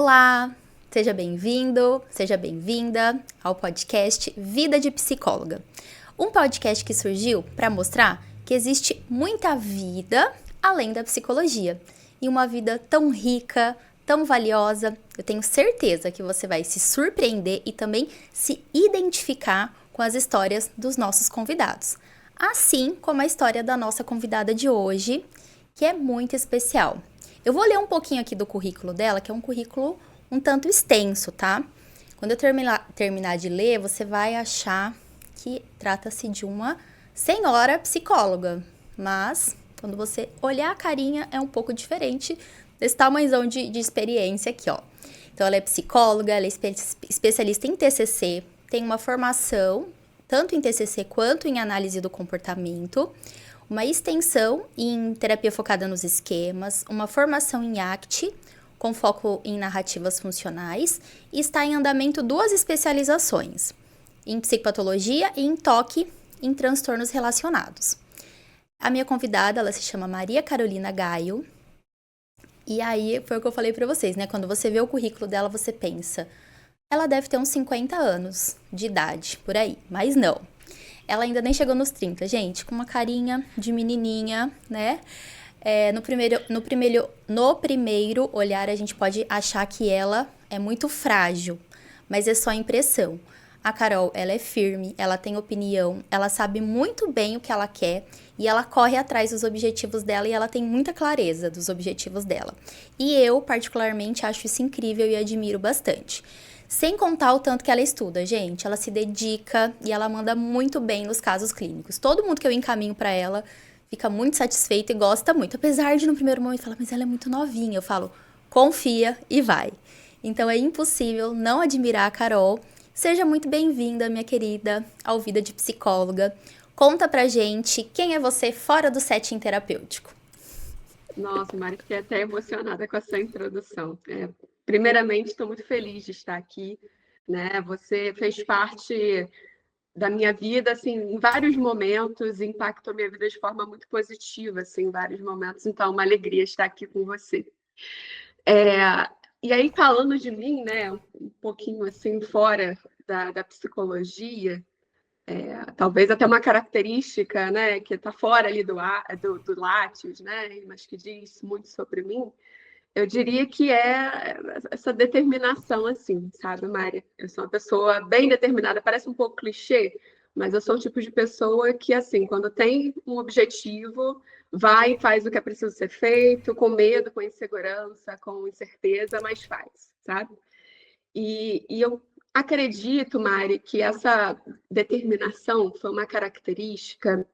Olá, seja bem-vindo, seja bem-vinda ao podcast Vida de Psicóloga. Um podcast que surgiu para mostrar que existe muita vida além da psicologia. E uma vida tão rica, tão valiosa, eu tenho certeza que você vai se surpreender e também se identificar com as histórias dos nossos convidados. Assim como a história da nossa convidada de hoje, que é muito especial. Eu vou ler um pouquinho aqui do currículo dela, que é um currículo um tanto extenso, tá? Quando eu terminar de ler, você vai achar que trata-se de uma senhora psicóloga. Mas, quando você olhar a carinha, é um pouco diferente desse tamanhozão de experiência aqui, ó. Então, ela é psicóloga, ela é especialista em TCC, tem uma formação, tanto em TCC quanto em análise do comportamento, uma extensão em terapia focada nos esquemas, uma formação em ACT, com foco em narrativas funcionais, e está em andamento 2 especializações, em psicopatologia e em toque em transtornos relacionados. A minha convidada, ela se chama Maria Carolina Gaio, e aí foi o que eu falei para vocês, né? Quando você vê o currículo dela, você pensa, ela deve ter uns 50 anos de idade, por aí, mas não. Ela ainda nem chegou nos 30, gente, com uma carinha de menininha, né? No primeiro olhar, a gente pode achar que ela é muito frágil, mas é só impressão. A Carol, ela é firme, ela tem opinião, ela sabe muito bem o que ela quer e ela corre atrás dos objetivos dela e ela tem muita clareza dos objetivos dela. E eu, particularmente, acho isso incrível e admiro bastante. Sem contar o tanto que ela estuda, gente. Ela se dedica e ela manda muito bem nos casos clínicos. Todo mundo que eu encaminho pra ela fica muito satisfeito e gosta muito. Apesar de no primeiro momento falar, mas ela é muito novinha. Eu falo, confia e vai. Então é impossível não admirar a Carol. Seja muito bem-vinda, minha querida, ao Vida de Psicóloga. Conta pra gente quem é você fora do setting terapêutico. Nossa, Mari, fiquei até emocionada com essa introdução. Primeiramente, estou muito feliz de estar aqui, né? Você fez parte da minha vida, assim, em vários momentos, impactou minha vida de forma muito positiva, assim, em vários momentos. Então, é uma alegria estar aqui com você. E aí, falando de mim, né, um pouquinho assim, fora da psicologia, talvez até uma característica, né, que está fora ali do Lattes, né, mas que diz muito sobre mim, eu diria que é essa determinação, assim, sabe, Mária? Eu sou uma pessoa bem determinada, parece um pouco clichê, mas eu sou o tipo de pessoa que, assim, quando tem um objetivo, vai e faz o que é preciso ser feito, com medo, com insegurança, com incerteza, mas faz, sabe? E eu acredito, Mari, que essa determinação foi uma característica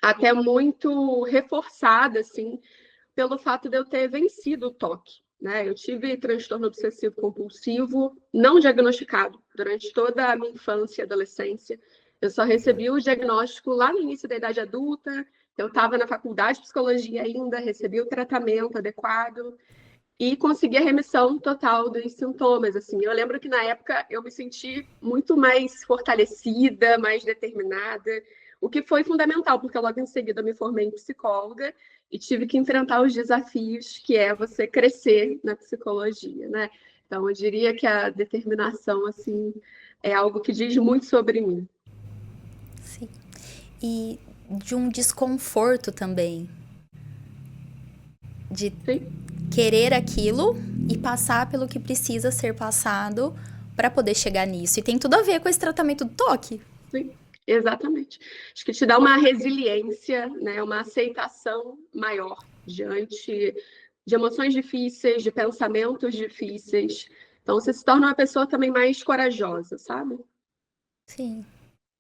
até muito reforçada, assim, pelo fato de eu ter vencido o toque, né? Eu tive transtorno obsessivo compulsivo não diagnosticado durante toda a minha infância e adolescência. Eu só recebi o diagnóstico lá no início da idade adulta. Eu estava na faculdade de psicologia ainda, recebi o tratamento adequado e consegui a remissão total dos sintomas. Assim, eu lembro que na época eu me senti muito mais fortalecida, mais determinada, o que foi fundamental, porque logo em seguida eu me formei em psicóloga e tive que enfrentar os desafios que é você crescer na psicologia, né? Então, eu diria que a determinação, assim, é algo que diz muito sobre mim. Sim. E de um desconforto também, de Sim. querer aquilo e passar pelo que precisa ser passado para poder chegar nisso. E tem tudo a ver com esse tratamento do toque. Sim, exatamente. Acho que te dá uma resiliência, né, uma aceitação maior diante de emoções difíceis, de pensamentos difíceis. Então, você se torna uma pessoa também mais corajosa, sabe? Sim,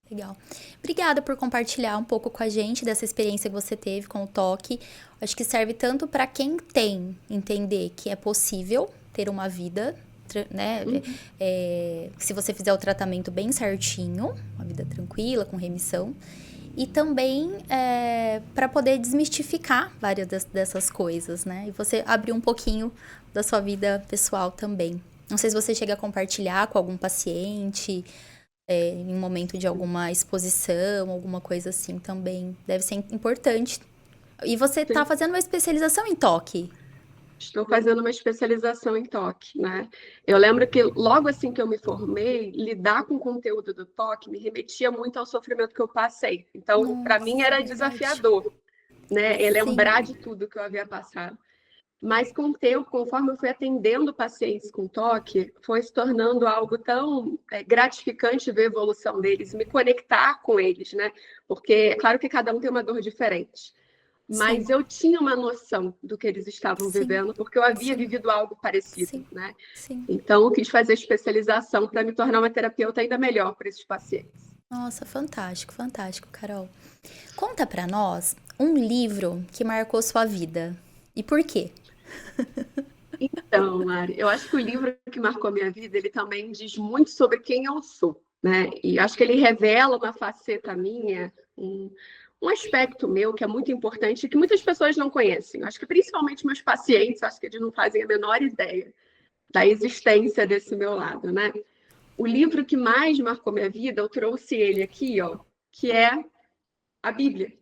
legal. Obrigada por compartilhar um pouco com a gente dessa experiência que você teve com o toque. Acho que serve tanto para quem tem entender que é possível ter uma vida, né? Se você fizer o tratamento bem certinho, uma vida tranquila, com remissão. E também para poder desmistificar várias dessas coisas, né? E você abrir um pouquinho da sua vida pessoal também. Não sei se você chega a compartilhar com algum paciente, em um momento de alguma exposição, alguma coisa assim também. Deve ser importante. E você tá Sim. fazendo uma especialização em toque. Estou fazendo uma especialização em toque, né? Eu lembro que logo assim que eu me formei, lidar com o conteúdo do toque me remetia muito ao sofrimento que eu passei. Então, para mim Nossa, era verdade. desafiador, né? E Sim, lembrar de tudo que eu havia passado. Mas com o tempo, conforme eu fui atendendo pacientes com toque, foi se tornando algo tão gratificante ver a evolução deles, me conectar com eles, né? Porque é claro que cada um tem uma dor diferente. sim, Mas eu tinha uma noção do que eles estavam sim, vivendo, porque eu havia sim, vivido algo parecido, sim, né? sim. Então, eu quis fazer especialização para me tornar uma terapeuta ainda melhor para esses pacientes. Nossa, fantástico, fantástico, Carol. Conta pra nós um livro que marcou sua vida. E por quê? Então, Mari, eu acho que o livro que marcou a minha vida, ele também diz muito sobre quem eu sou, né? E acho que ele revela uma faceta minha, um aspecto meu que é muito importante e que muitas pessoas não conhecem. Acho que principalmente meus pacientes, acho que eles não fazem a menor ideia da existência desse meu lado, né? O livro que mais marcou minha vida, eu trouxe ele aqui, ó, que é a Bíblia.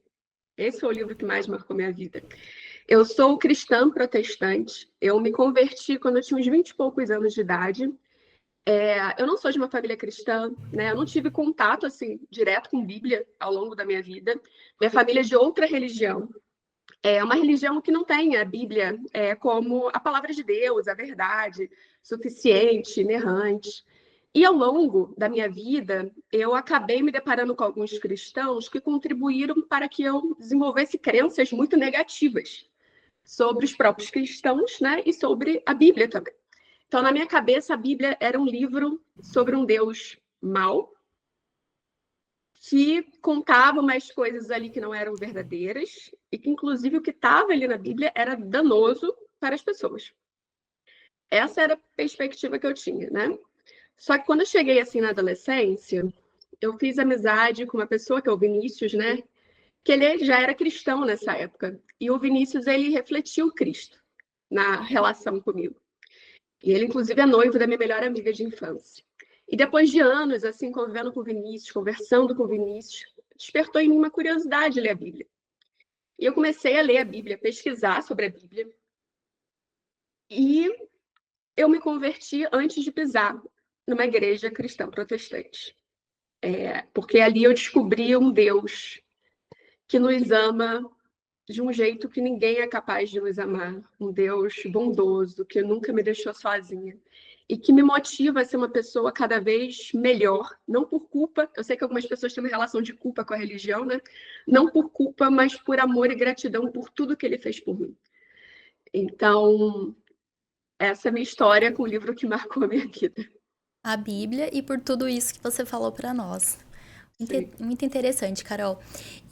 Esse foi o livro que mais marcou minha vida. Eu sou cristã protestante. Eu me converti quando eu tinha uns 20 e poucos anos de idade. Eu não sou de uma família cristã, né? Eu não tive contato assim direto com Bíblia ao longo da minha vida. Minha família é de outra religião. É uma religião que não tem a Bíblia como a palavra de Deus, a verdade, suficiente, inerrante. E ao longo da minha vida, eu acabei me deparando com alguns cristãos que contribuíram para que eu desenvolvesse crenças muito negativas sobre os próprios cristãos, né, e sobre a Bíblia também. Então, na minha cabeça, a Bíblia era um livro sobre um Deus mau, que contava umas coisas ali que não eram verdadeiras, e que, inclusive, o que estava ali na Bíblia era danoso para as pessoas. Essa era a perspectiva que eu tinha, né? Só que quando eu cheguei, assim, na adolescência, eu fiz amizade com uma pessoa, que é o Vinícius, né? Que ele já era cristão nessa época. E o Vinícius, ele refletiu Cristo na relação comigo. E ele, inclusive, é noivo da minha melhor amiga de infância. E depois de anos, assim, convivendo com o Vinícius, conversando com o Vinícius, despertou em mim uma curiosidade de ler a Bíblia. E eu comecei a ler a Bíblia, pesquisar sobre a Bíblia. E eu me converti antes de pisar numa igreja cristã protestante. Porque ali eu descobri um Deus que nos ama de um jeito que ninguém é capaz de nos amar. Um Deus bondoso, que nunca me deixou sozinha. E que me motiva a ser uma pessoa cada vez melhor, não por culpa. Eu sei que algumas pessoas têm uma relação de culpa com a religião, né? Não por culpa, mas por amor e gratidão por tudo que ele fez por mim. Então, essa é a minha história com o livro que marcou a minha vida. A Bíblia e por tudo isso que você falou pra nós. Sim. Muito interessante, Carol.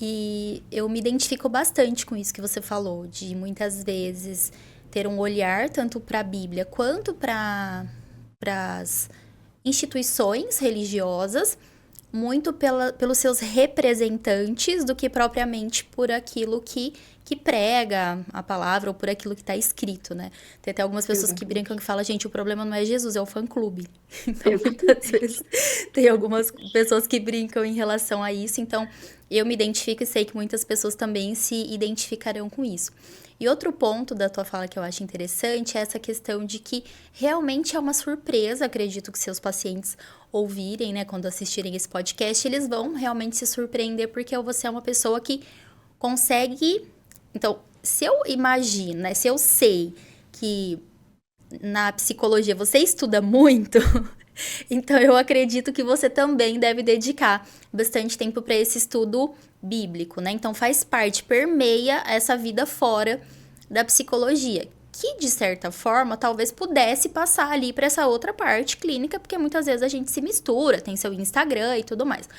E eu me identifico bastante com isso que você falou, de muitas vezes ter um olhar tanto para a Bíblia quanto para as instituições religiosas, muito pelos seus representantes do que propriamente por aquilo que prega a palavra ou por aquilo que está escrito, né? Tem até algumas pessoas que brincam Exatamente. que falam, gente, o problema não é Jesus, é o fã-clube. Então, muitas Exatamente. vezes tem algumas pessoas que brincam em relação a isso. Então, eu me identifico e sei que muitas pessoas também se identificarão com isso. E outro ponto da tua fala que eu acho interessante é essa questão de que realmente é uma surpresa, acredito que seus pacientes ouvirem, né, quando assistirem esse podcast, eles vão realmente se surpreender porque você é uma pessoa que consegue. Então, se eu imagino, né, se eu sei que na psicologia você estuda muito, então eu acredito que você também deve dedicar bastante tempo para esse estudo bíblico, né? Então faz parte, permeia essa vida fora da psicologia, que de certa forma talvez pudesse passar ali para essa outra parte clínica, porque muitas vezes a gente se mistura, tem seu Instagram e tudo mais.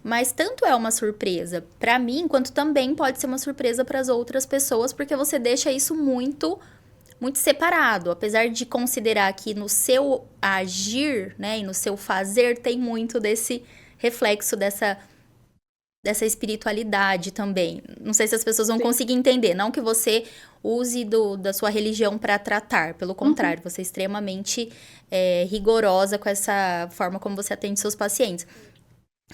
Mas tanto é uma surpresa para mim, quanto também pode ser uma surpresa para as outras pessoas, porque você deixa isso muito separado, apesar de considerar que no seu agir, né, e no seu fazer tem muito desse reflexo dessa espiritualidade também. Não sei se as pessoas vão Sim. conseguir entender, não que você use da sua religião para tratar, pelo Uhum. contrário, você é extremamente rigorosa com essa forma como você atende seus pacientes.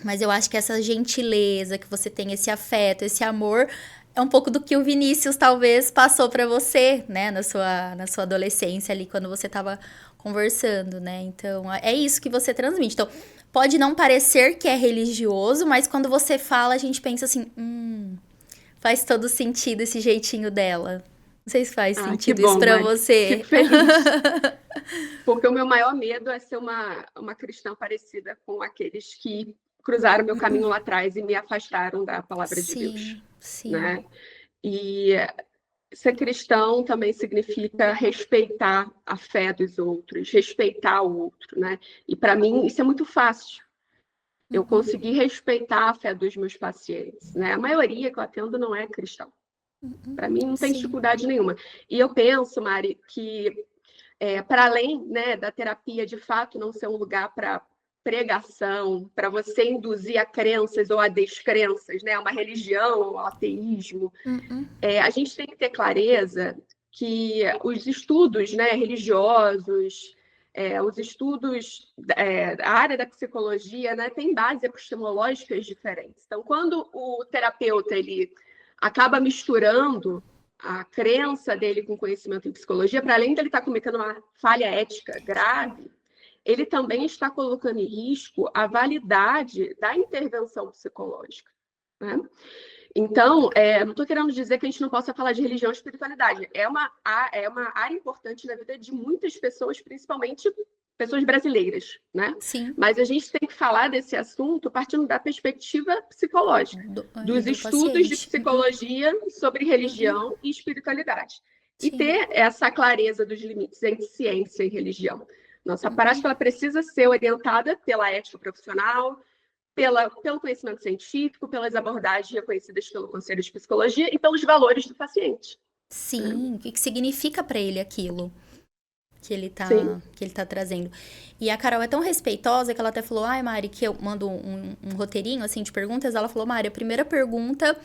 Mas eu acho que essa gentileza, que você tem esse afeto, esse amor, É um pouco do que o Vinícius talvez passou pra você, né, na sua adolescência ali, quando você tava conversando, né? Então, é isso que você transmite. Então, pode não parecer que é religioso, mas quando você fala, a gente pensa assim, faz todo sentido esse jeitinho dela. Não sei se faz Ah, que sentido isso bom, pra Mari. você. Fico feliz. Porque o meu maior medo é ser uma cristã parecida com aqueles que cruzaram meu caminho lá atrás e me afastaram da palavra de Deus, Sim, sim. né? E ser cristão também significa respeitar a fé dos outros, respeitar o outro, né? E para mim isso é muito fácil. Eu consegui respeitar a fé dos meus pacientes, né? A maioria que eu atendo não é cristão. Para mim não tem Sim. dificuldade nenhuma. E eu penso, Mari, que para além, né, da terapia de fato não ser um lugar para pregação, para você induzir a crenças ou a descrenças, né, uma religião, ao ateísmo, a gente tem que ter clareza que os estudos, né, religiosos, os estudos, a área da psicologia, né, tem bases epistemológicas diferentes. Então, quando o terapeuta ele acaba misturando a crença dele com conhecimento em psicologia, para além de ele estar cometendo uma falha ética grave, ele também está colocando em risco a validade da intervenção psicológica, né? Então, não estou querendo dizer que a gente não possa falar de religião e espiritualidade. É uma área importante na vida de muitas pessoas, principalmente pessoas brasileiras, né? Sim. Mas a gente tem que falar desse assunto partindo da perspectiva psicológica, E dos do estudos de paciente. psicologia sobre religião e espiritualidade. E Sim. ter essa clareza dos limites entre ciência e religião. Nossa prática ela precisa ser orientada pela ética profissional, pelo conhecimento científico, pelas abordagens reconhecidas pelo Conselho de Psicologia e pelos valores do paciente. Né? Sim. O que significa pra ele aquilo Sim. que ele tá trazendo? E a Carol é tão respeitosa que ela até falou, ai, Mari, que eu mando um roteirinho, assim, de perguntas. Ela falou, Mari, a primeira pergunta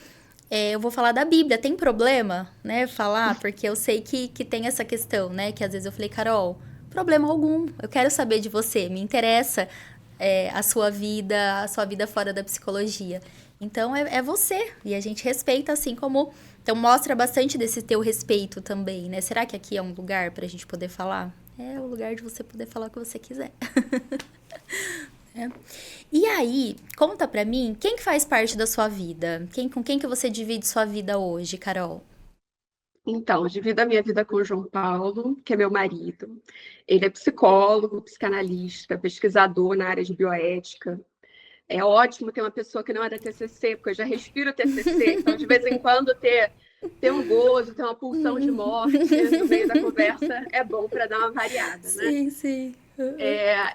eu vou falar da Bíblia. Tem problema, né, falar? Porque eu sei que tem essa questão, né? Que às vezes eu falei, Carol, problema algum. Eu quero saber de você. Me interessa a sua vida fora da psicologia. Então, é você. E a gente respeita, assim como... Então, mostra bastante desse teu respeito também, né? Será que aqui é um lugar pra gente poder falar? É o lugar de você poder falar o que você quiser. E aí, conta pra mim, quem que faz parte da sua vida? Com quem que você divide sua vida hoje, Carol? Então, divido a minha vida com o João Paulo, que é meu marido. Ele é psicólogo, psicanalista, pesquisador na área de bioética. É ótimo ter uma pessoa que não é da TCC, porque eu já respiro TCC, então de vez em quando ter um gozo, ter uma pulsão de morte no meio da conversa é bom para dar uma variada, né? Sim, sim.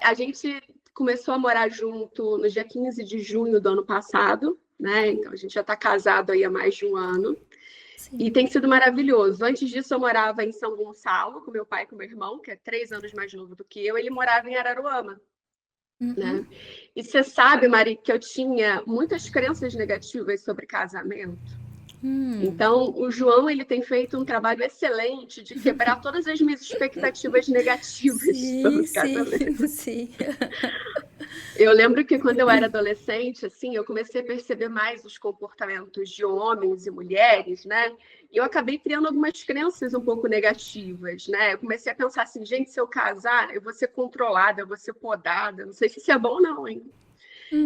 A gente começou a morar junto no dia 15 de junho do ano passado, né? Então a gente já está casado aí há mais de um ano. Sim. E tem sido maravilhoso. Antes disso, eu morava em São Gonçalo, com meu pai e com meu irmão, que é 3 anos mais novo do que eu. Ele morava em Araruama, né? E você sabe, Mari, que eu tinha muitas crenças negativas sobre casamento. Então, o João ele tem feito um trabalho excelente de quebrar todas as minhas expectativas negativas Sim, sobre sim, casamento. sim. Eu lembro que quando eu era adolescente, assim, eu comecei a perceber mais os comportamentos de homens e mulheres, né? E eu acabei criando algumas crenças um pouco negativas, né? Eu comecei a pensar assim, gente, se eu casar, eu vou ser controlada, eu vou ser podada, não sei se isso é bom não, hein?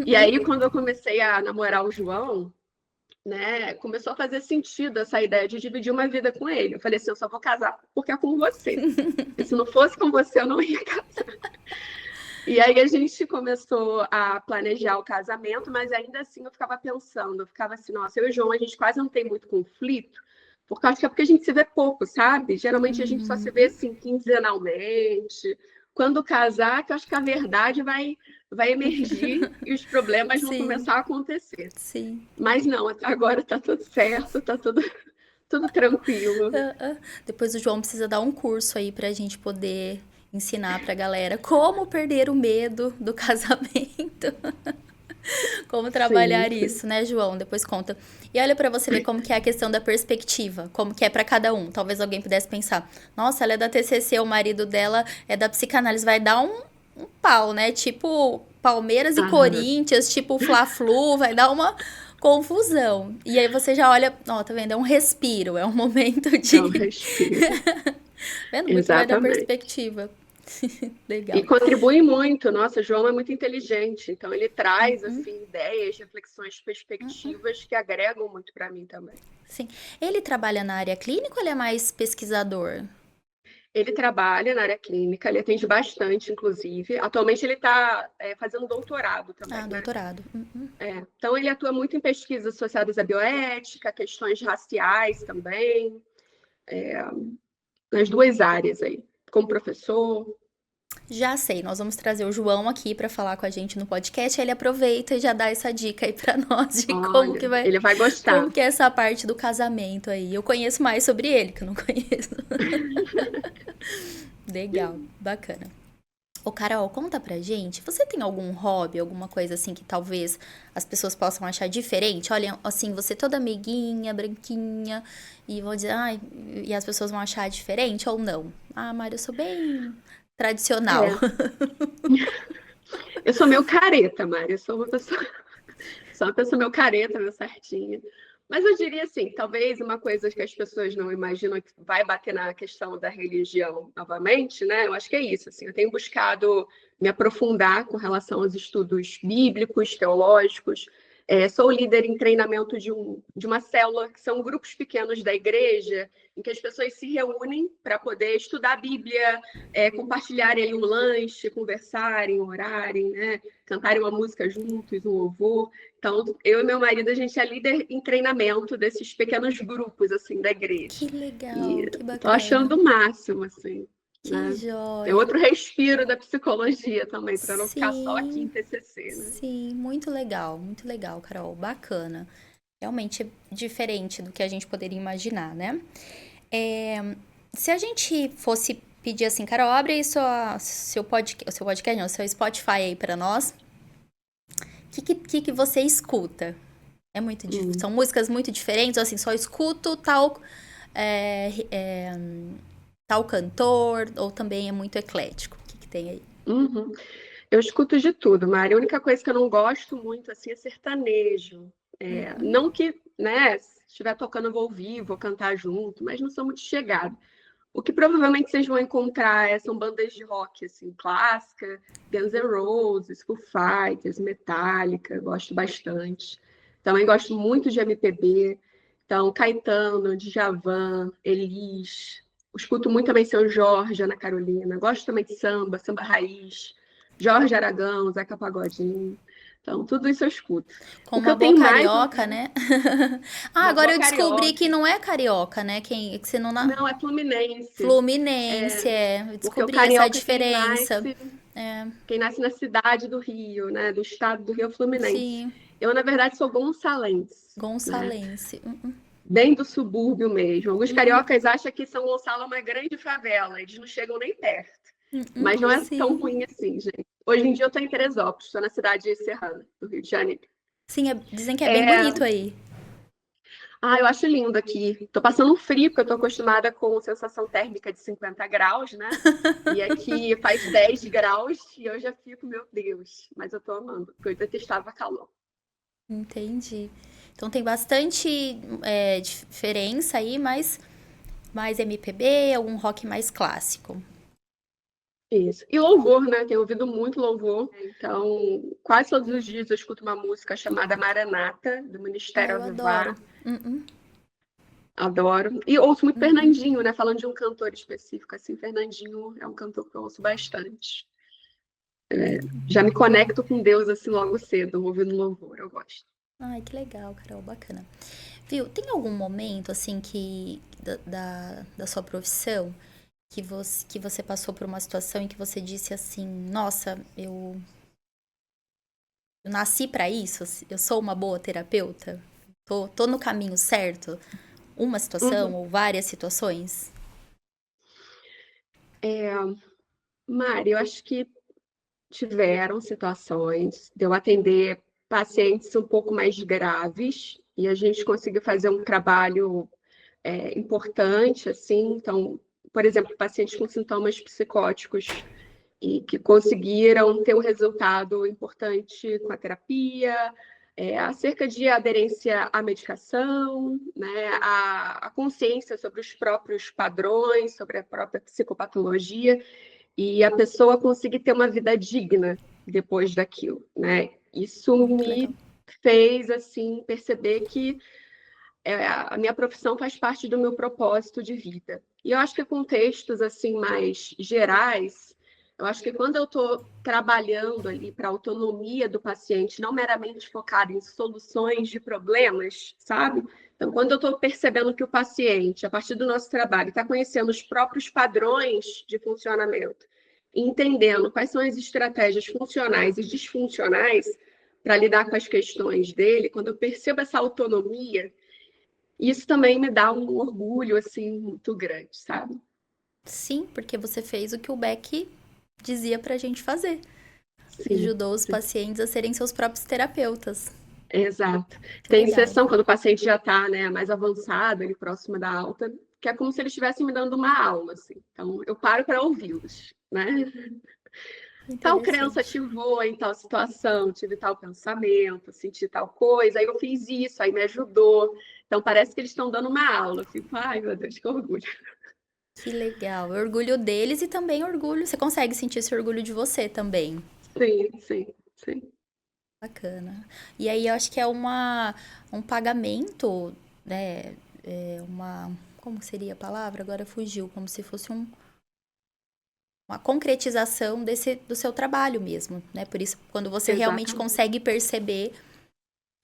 E aí, quando eu comecei a namorar o João, né, começou a fazer sentido essa ideia de dividir uma vida com ele. Eu falei assim, eu só vou casar porque é com você. E se não fosse com você, eu não ia casar. E aí a gente começou a planejar o casamento, mas ainda assim eu ficava pensando, eu ficava assim, nossa, eu e o João, a gente quase não tem muito conflito, porque acho que é porque a gente se vê pouco, sabe? Geralmente a gente só se vê assim quinzenalmente. Quando casar, que eu acho que a verdade vai emergir e os problemas vão Sim, começar a acontecer. sim. Mas não, até agora tá tudo certo, tá tudo tranquilo. Depois o João precisa dar um curso aí pra gente poder ensinar pra galera como perder o medo do casamento. Como Sim, trabalhar sim. isso, né, João? Depois conta. E olha pra você ver como que é a questão da perspectiva, como que é pra cada um. Talvez alguém pudesse pensar: "Nossa, ela é da TCC, o marido dela é da psicanálise, vai dar um pau, né? Tipo Palmeiras e Aham. Corinthians, tipo Fla-Flu, vai dar confusão. E aí você já olha, ó, tá vendo? É um respiro, é um momento de. É um respiro. Vendo? Muito mais da Exatamente. perspectiva. E Legal. contribui muito. Nossa, João é muito inteligente, então ele traz assim ideias, reflexões, perspectivas que agregam muito para mim também. Sim. Ele trabalha na área clínica ou ele é mais pesquisador? Ele trabalha na área clínica, ele atende bastante, inclusive. Atualmente ele está fazendo doutorado também, Ah, né? doutorado. Então ele atua muito em pesquisas associadas à bioética, questões raciais também, nas duas áreas aí, como professor. Já sei, nós vamos trazer o João aqui para falar com a gente no podcast. Aí ele aproveita e já dá essa dica aí para nós de como que Olha, vai, ele vai como gostar. que é essa parte do casamento aí. Eu conheço mais sobre ele, que eu não conheço. Legal, bacana. Ô, Carol, conta pra gente, você tem algum hobby, alguma coisa assim que talvez as pessoas possam achar diferente? Olha, assim, você toda amiguinha, branquinha, e vão dizer, ai, e as pessoas vão achar diferente ou não? Ah, Mário, eu sou bem tradicional. É, eu sou meio careta, Mari. Eu sou uma pessoa meio careta, meio certinha. Mas eu diria assim, talvez uma coisa que as pessoas não imaginam que vai bater na questão da religião novamente, né? Eu acho que é isso, assim. Eu tenho buscado me aprofundar com relação aos estudos bíblicos, teológicos. Sou líder em treinamento de uma célula, que são grupos pequenos da igreja, em que as pessoas se reúnem para poder estudar a Bíblia, compartilharem ali um lanche, conversarem, orarem, né? Cantarem uma música juntos, um louvor. Então, eu e meu marido, a gente é líder em treinamento desses pequenos grupos, assim, da igreja. Que legal, E que tô achando bacana. o máximo, assim, Que né? É joia. outro respiro da psicologia também, para não ficar só aqui em Sim, TCC, né? sim, muito legal, Carol, bacana. Realmente é diferente do que a gente poderia imaginar, né? É, se a gente fosse pedir assim, Carol, abre aí seu podcast, não, seu Spotify aí pra nós. O que você escuta? Hum. São músicas muito diferentes, ou assim, só escuto é, é, tal cantor, ou também é muito eclético? O que tem aí? Uhum. Eu escuto de tudo, Mari. A única coisa que eu não gosto muito assim é sertanejo. Não que, né, se estiver tocando eu vou ouvir, vou cantar junto, mas não sou muito chegada. O que provavelmente vocês vão encontrar são bandas de rock assim, clássica, Guns N' Roses, Foo Fighters, Metallica, gosto bastante. Também gosto muito de MPB, então Caetano, Djavan, Elis. Escuto muito também Seu Jorge, Ana Carolina. Gosto também de samba, samba raiz, Jorge Aragão, Zeca Pagodinho. Então, tudo isso eu escuto. Com O que uma eu boa tenho mais, carioca, né? Ah, uma agora boa eu descobri que carioca. não é carioca, né? Que você não Não, é fluminense. Fluminense, É, é. Eu porque o descobri essa carioca, diferença. É, quem nasce na cidade do Rio, né, do estado do Rio é Fluminense. sim, Eu, na verdade, sou gonçalense, né, gonçalense. bem do subúrbio mesmo. Alguns cariocas acham que São Gonçalo é uma grande favela, eles não chegam nem perto. Mas não é tão Sim. ruim assim, gente. Hoje em dia eu estou em Teresópolis, estou na cidade serrana do Rio de Janeiro. Sim, dizem que é bem É, bonito aí. eu acho lindo aqui. Estou passando um frio, porque eu estou acostumada com sensação térmica de 50 graus, né? E aqui faz 10 graus e eu já fico, meu Deus. Mas eu estou amando, porque eu detestava calor. Entendi. Então tem bastante diferença aí, mas mais MPB, algum rock mais clássico. Isso. E louvor, né? Tenho ouvido muito louvor. Então, quase todos os dias eu escuto uma música chamada Maranata, do Ah, Ministério eu adoro. Avivar. Adoro. E ouço muito Fernandinho, né? Falando de um cantor específico, assim, Fernandinho é um cantor que eu ouço bastante. Já me conecto com Deus, assim, logo cedo, ouvindo louvor. Eu gosto. Ai, que legal, Carol, bacana. Viu, tem algum momento, assim, da sua profissão que você passou por uma situação em que você disse assim, nossa, eu nasci pra isso, eu sou uma boa terapeuta? Tô no caminho certo? Uma situação Uhum. ou várias situações? Mari, eu acho que tiveram situações de eu atender pacientes um pouco mais graves e a gente conseguiu fazer um trabalho importante, assim. Então, por exemplo, pacientes com sintomas psicóticos e que conseguiram ter um resultado importante com a terapia, acerca de aderência à medicação, né, a consciência sobre os próprios padrões, sobre a própria psicopatologia, e a pessoa conseguir ter uma vida digna depois daquilo, né? Isso Muito legal. me fez, assim, perceber que a minha profissão faz parte do meu propósito de vida. E eu acho que contextos assim mais gerais, eu acho que quando eu estou trabalhando ali para a autonomia do paciente, não meramente focado em soluções de problemas, sabe? Então, quando eu estou percebendo que o paciente, a partir do nosso trabalho, está conhecendo os próprios padrões de funcionamento, entendendo quais são as estratégias funcionais e disfuncionais para lidar com as questões dele, quando eu percebo essa autonomia, isso também me dá um orgulho, assim, muito grande, sabe? Sim, porque você fez o que o Beck dizia pra gente fazer. Você Sim, ajudou os sim, pacientes a serem seus próprios terapeutas. exato. Muito Tem legal. sessão quando o paciente já está, né, mais avançado, ali próximo da alta, que é como se eles estivessem me dando uma aula, assim. Então, eu paro para ouvi-los, né? Tal crença Interessante. ativou em tal situação, tive tal pensamento, senti tal coisa, aí eu fiz isso, aí me ajudou. Então, parece que eles estão dando uma aula. Eu fico, ai, meu Deus, que orgulho. Que legal. Orgulho deles e também orgulho. Você consegue sentir esse orgulho de você também. Sim, sim, sim. Bacana. E aí eu acho que é um pagamento, né? Como seria a palavra? Agora fugiu, como se fosse uma concretização do seu trabalho mesmo, né? Por isso, quando você realmente Exatamente, consegue perceber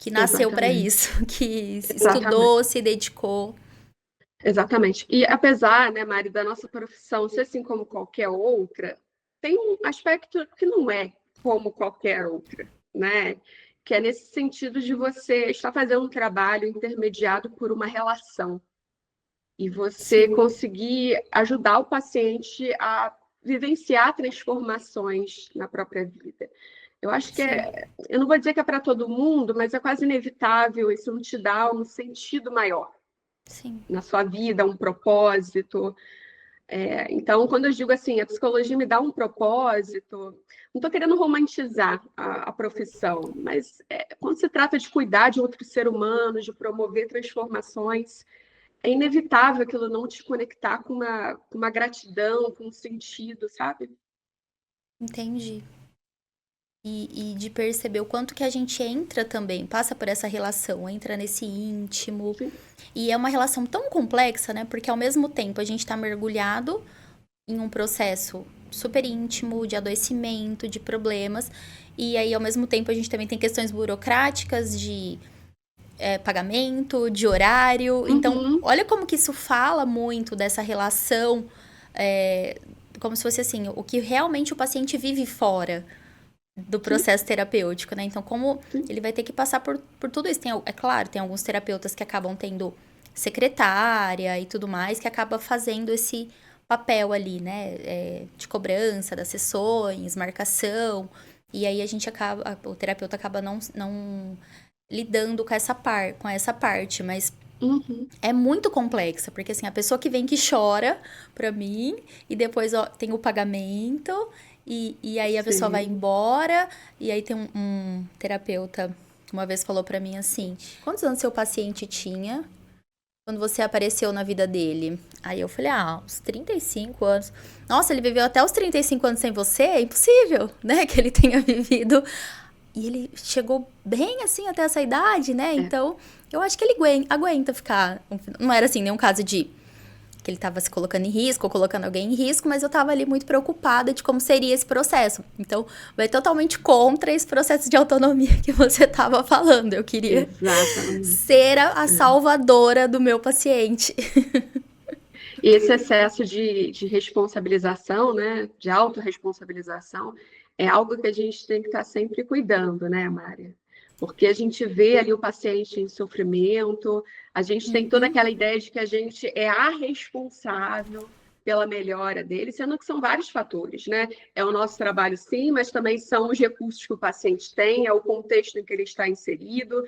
que nasceu para exatamente, isso, que exatamente. estudou, se dedicou. Exatamente. E apesar, né, Mari, da nossa profissão ser assim como qualquer outra, tem um aspecto que não é como qualquer outra, né? Que é nesse sentido de você estar fazendo um trabalho intermediado por uma relação e você Sim, conseguir ajudar o paciente a vivenciar transformações na própria vida. Eu acho que sim, eu não vou dizer que é para todo mundo, mas é quase inevitável, isso não te dá um sentido maior sim. na sua vida, um propósito. Então, quando eu digo assim, a psicologia me dá um propósito, não estou querendo romantizar a profissão, mas quando se trata de cuidar de outro ser humano, de promover transformações, é inevitável aquilo não te conectar com uma gratidão, com um sentido, sabe? Entendi. E de perceber o quanto que a gente entra também, passa por essa relação, entra nesse íntimo. Sim. E é uma relação tão complexa, né? Porque ao mesmo tempo a gente tá mergulhado em um processo super íntimo de adoecimento, de problemas. E aí, ao mesmo tempo, a gente também tem questões burocráticas de pagamento, de horário. Então, Uhum. olha como que isso fala muito dessa relação, é, como se fosse assim, o que realmente o paciente vive fora do Sim, processo terapêutico, né? Então, como sim. ele vai ter que passar por tudo isso. É claro, tem alguns terapeutas que acabam tendo secretária e tudo mais, que acaba fazendo esse papel ali, né? De cobrança das sessões, marcação. E aí a gente acaba, o terapeuta acaba não lidando com com essa parte, mas Uhum. é muito complexa, porque assim, a pessoa que vem que chora pra mim, e depois ó, tem o pagamento, e aí a pessoa vai Sim. embora, e aí tem um terapeuta que uma vez falou pra mim assim: quantos anos seu paciente tinha quando você apareceu na vida dele? Aí eu falei: ah, uns 35 anos. Nossa, ele viveu até os 35 anos sem você? É impossível, né? Que ele tenha vivido. E ele chegou bem assim até essa idade, né? É. Então, eu acho que ele aguenta ficar. Não era assim, nenhum caso de que ele tava se colocando em risco ou colocando alguém em risco, mas eu tava ali muito preocupada de como seria esse processo. Então, vai totalmente contra esse processo de autonomia que você tava falando. Eu queria Exatamente. ser a salvadora do meu paciente. E esse excesso de responsabilização, né, de autorresponsabilização, é algo que a gente tem que estar sempre cuidando, né, Mária? Porque a gente vê ali o paciente em sofrimento, a gente tem toda Uhum, aquela ideia de que a gente é a responsável pela melhora dele, sendo que são vários fatores, né? É o nosso trabalho, sim, mas também são os recursos que o paciente tem, é o contexto em que ele está inserido,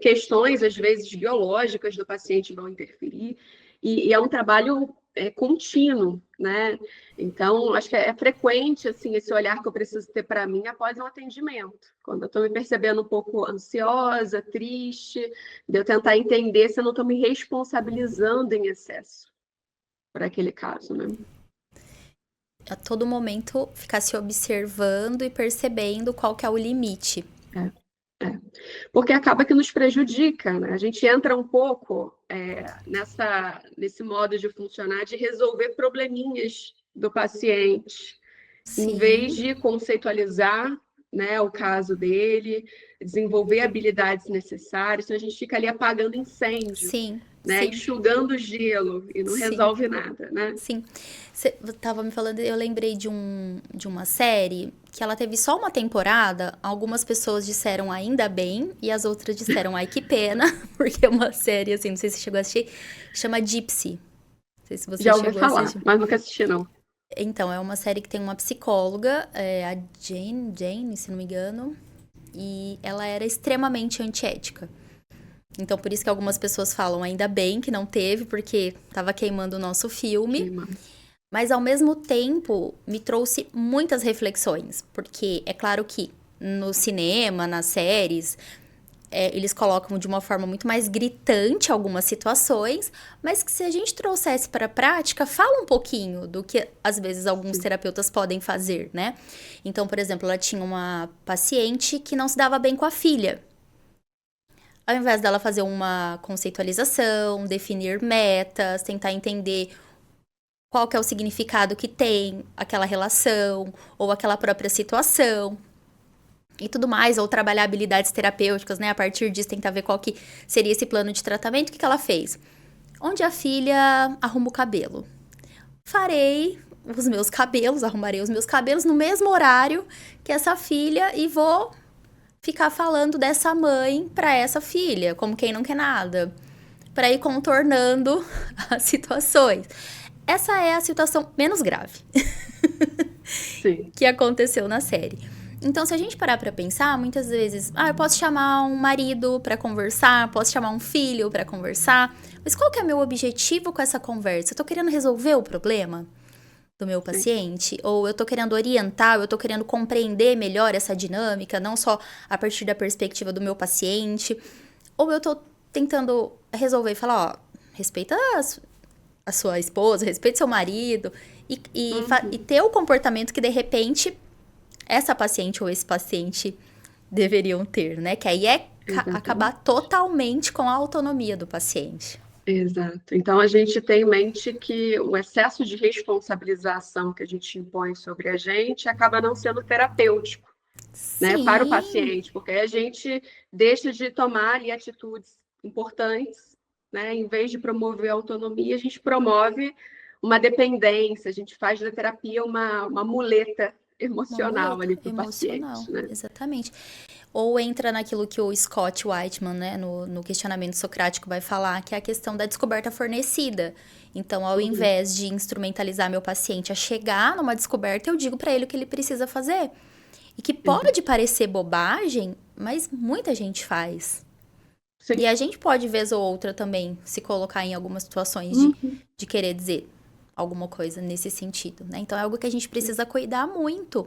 questões, às vezes, biológicas do paciente vão interferir. E é um trabalho contínuo, né? Então, acho que é frequente, assim, esse olhar que eu preciso ter para mim após um atendimento. Quando eu estou me percebendo um pouco ansiosa, triste, de eu tentar entender se eu não estou me responsabilizando em excesso para aquele caso, né? A todo momento ficar se observando e percebendo qual que é o limite. É. Porque acaba que nos prejudica, né? A gente entra um pouco nesse modo de funcionar, de resolver probleminhas do paciente, em vez Sim, de conceitualizar, né, o caso dele, desenvolver habilidades necessárias, então a gente fica ali apagando incêndio, sim, né, sim, enxugando gelo e não sim. resolve nada, né? Sim. Você tava me falando, eu lembrei de uma série que ela teve só uma temporada. Algumas pessoas disseram ainda bem e as outras disseram ai que pena, porque é uma série, assim, não sei se você chegou a assistir, chama Gypsy. Não sei se você Já ouvi chegou a falar, assistir. mas nunca assisti, não. Então, é uma série que tem uma psicóloga, a Jane, se não me engano, e ela era extremamente antiética. Então, por isso que algumas pessoas falam ainda bem que não teve, porque tava queimando o nosso filme. Queima. Mas ao mesmo tempo me trouxe muitas reflexões, porque é claro que no cinema, nas séries, eles colocam de uma forma muito mais gritante algumas situações, mas que se a gente trouxesse para a prática, fala um pouquinho do que às vezes alguns Sim. terapeutas podem fazer, né? Então, por exemplo, ela tinha uma paciente que não se dava bem com a filha. Ao invés dela fazer uma conceitualização, definir metas, tentar entender qual que é o significado que tem aquela relação ou aquela própria situação e tudo mais, ou trabalhar habilidades terapêuticas, né? A partir disso, tentar ver qual que seria esse plano de tratamento. O que ela fez? Onde a filha arruma o cabelo. Farei os meus cabelos, arrumarei os meus cabelos no mesmo horário que essa filha e vou ficar falando dessa mãe para essa filha, como quem não quer nada, para ir contornando as situações. Essa é a situação menos grave Sim. que aconteceu na série. Então, se a gente parar pra pensar, muitas vezes, eu posso chamar um marido pra conversar, posso chamar um filho pra conversar, mas qual que é meu objetivo com essa conversa? Eu tô querendo resolver o problema do meu Sim. paciente? Ou eu tô querendo orientar, eu tô querendo compreender melhor essa dinâmica, não só a partir da perspectiva do meu paciente? Ou eu tô tentando resolver e falar, respeita a sua esposa, respeite seu marido e ter o comportamento que de repente essa paciente ou esse paciente deveriam ter, né? Que aí é acabar Exatamente. totalmente com a autonomia do paciente. Exato. Então, a gente tem em mente que o excesso de responsabilização que a gente impõe sobre a gente acaba não sendo terapêutico, né, para o Sim, paciente, porque a gente deixa de tomar ali atitudes importantes, né, em vez de promover a autonomia, a gente promove uma dependência, a gente faz da terapia uma muleta uma emocional muleta ali para o emocional, paciente, né? exatamente. Ou entra naquilo que o Scott Whiteman, né, no questionamento socrático, vai falar, que é a questão da descoberta fornecida. Então, ao Uhum. invés de instrumentalizar meu paciente a chegar numa descoberta, eu digo para ele o que ele precisa fazer. E que pode Exato. parecer bobagem, mas muita gente faz. E Sim. a gente pode, vez ou outra, também se colocar em algumas situações Uhum. de querer dizer alguma coisa nesse sentido, né? Então é algo que a gente precisa cuidar muito,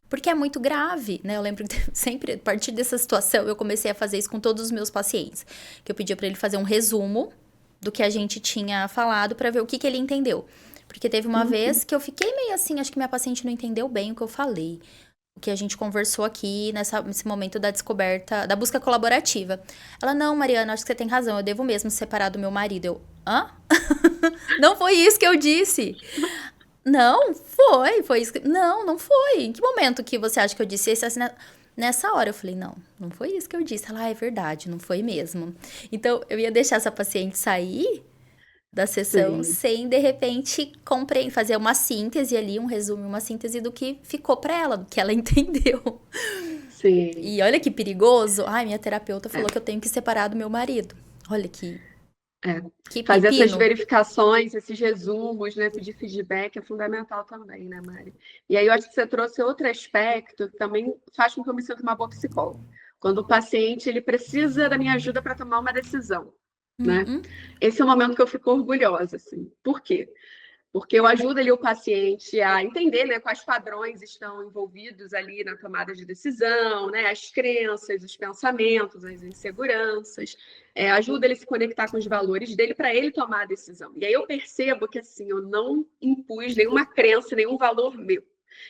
porque é muito grave, né? Eu lembro que sempre, a partir dessa situação, eu comecei a fazer isso com todos os meus pacientes. Que eu pedia para ele fazer um resumo do que a gente tinha falado para ver o que ele entendeu. Porque teve uma Uhum. vez que eu fiquei meio assim, acho que minha paciente não entendeu bem o que eu falei. O que a gente conversou aqui nesse momento da descoberta, da busca colaborativa. Ela, não, Mariana, acho que você tem razão, eu devo mesmo separar do meu marido. Eu, hã? Não foi isso que eu disse. Não, foi isso que... Não, não foi. Em que momento que você acha que eu disse isso? Assim, nessa hora eu falei, não, não foi isso que eu disse. Ela, é verdade, não foi mesmo. Então, eu ia deixar essa paciente sair da sessão Sim. sem, de repente, fazer uma síntese ali, um resumo, uma síntese do que ficou pra ela, do que ela entendeu. Sim. E olha que perigoso. Ai, minha terapeuta É. falou que eu tenho que separar do meu marido. Olha É. que Fazer essas pepino. verificações, esses resumos, né? Pedir feedback é fundamental também, né, Mari? E aí eu acho que você trouxe outro aspecto que também faz com que eu me sinta uma boa psicóloga. Quando o paciente ele precisa da minha ajuda para tomar uma decisão, né? Uhum. Esse é o momento que eu fico orgulhosa, assim. Por quê? porque eu ajudo ali o paciente a entender, né, quais padrões estão envolvidos ali na tomada de decisão, né, as crenças, os pensamentos, as inseguranças, ajuda ele a se conectar com os valores dele para ele tomar a decisão. E aí eu percebo que assim, eu não impus nenhuma crença, nenhum valor meu.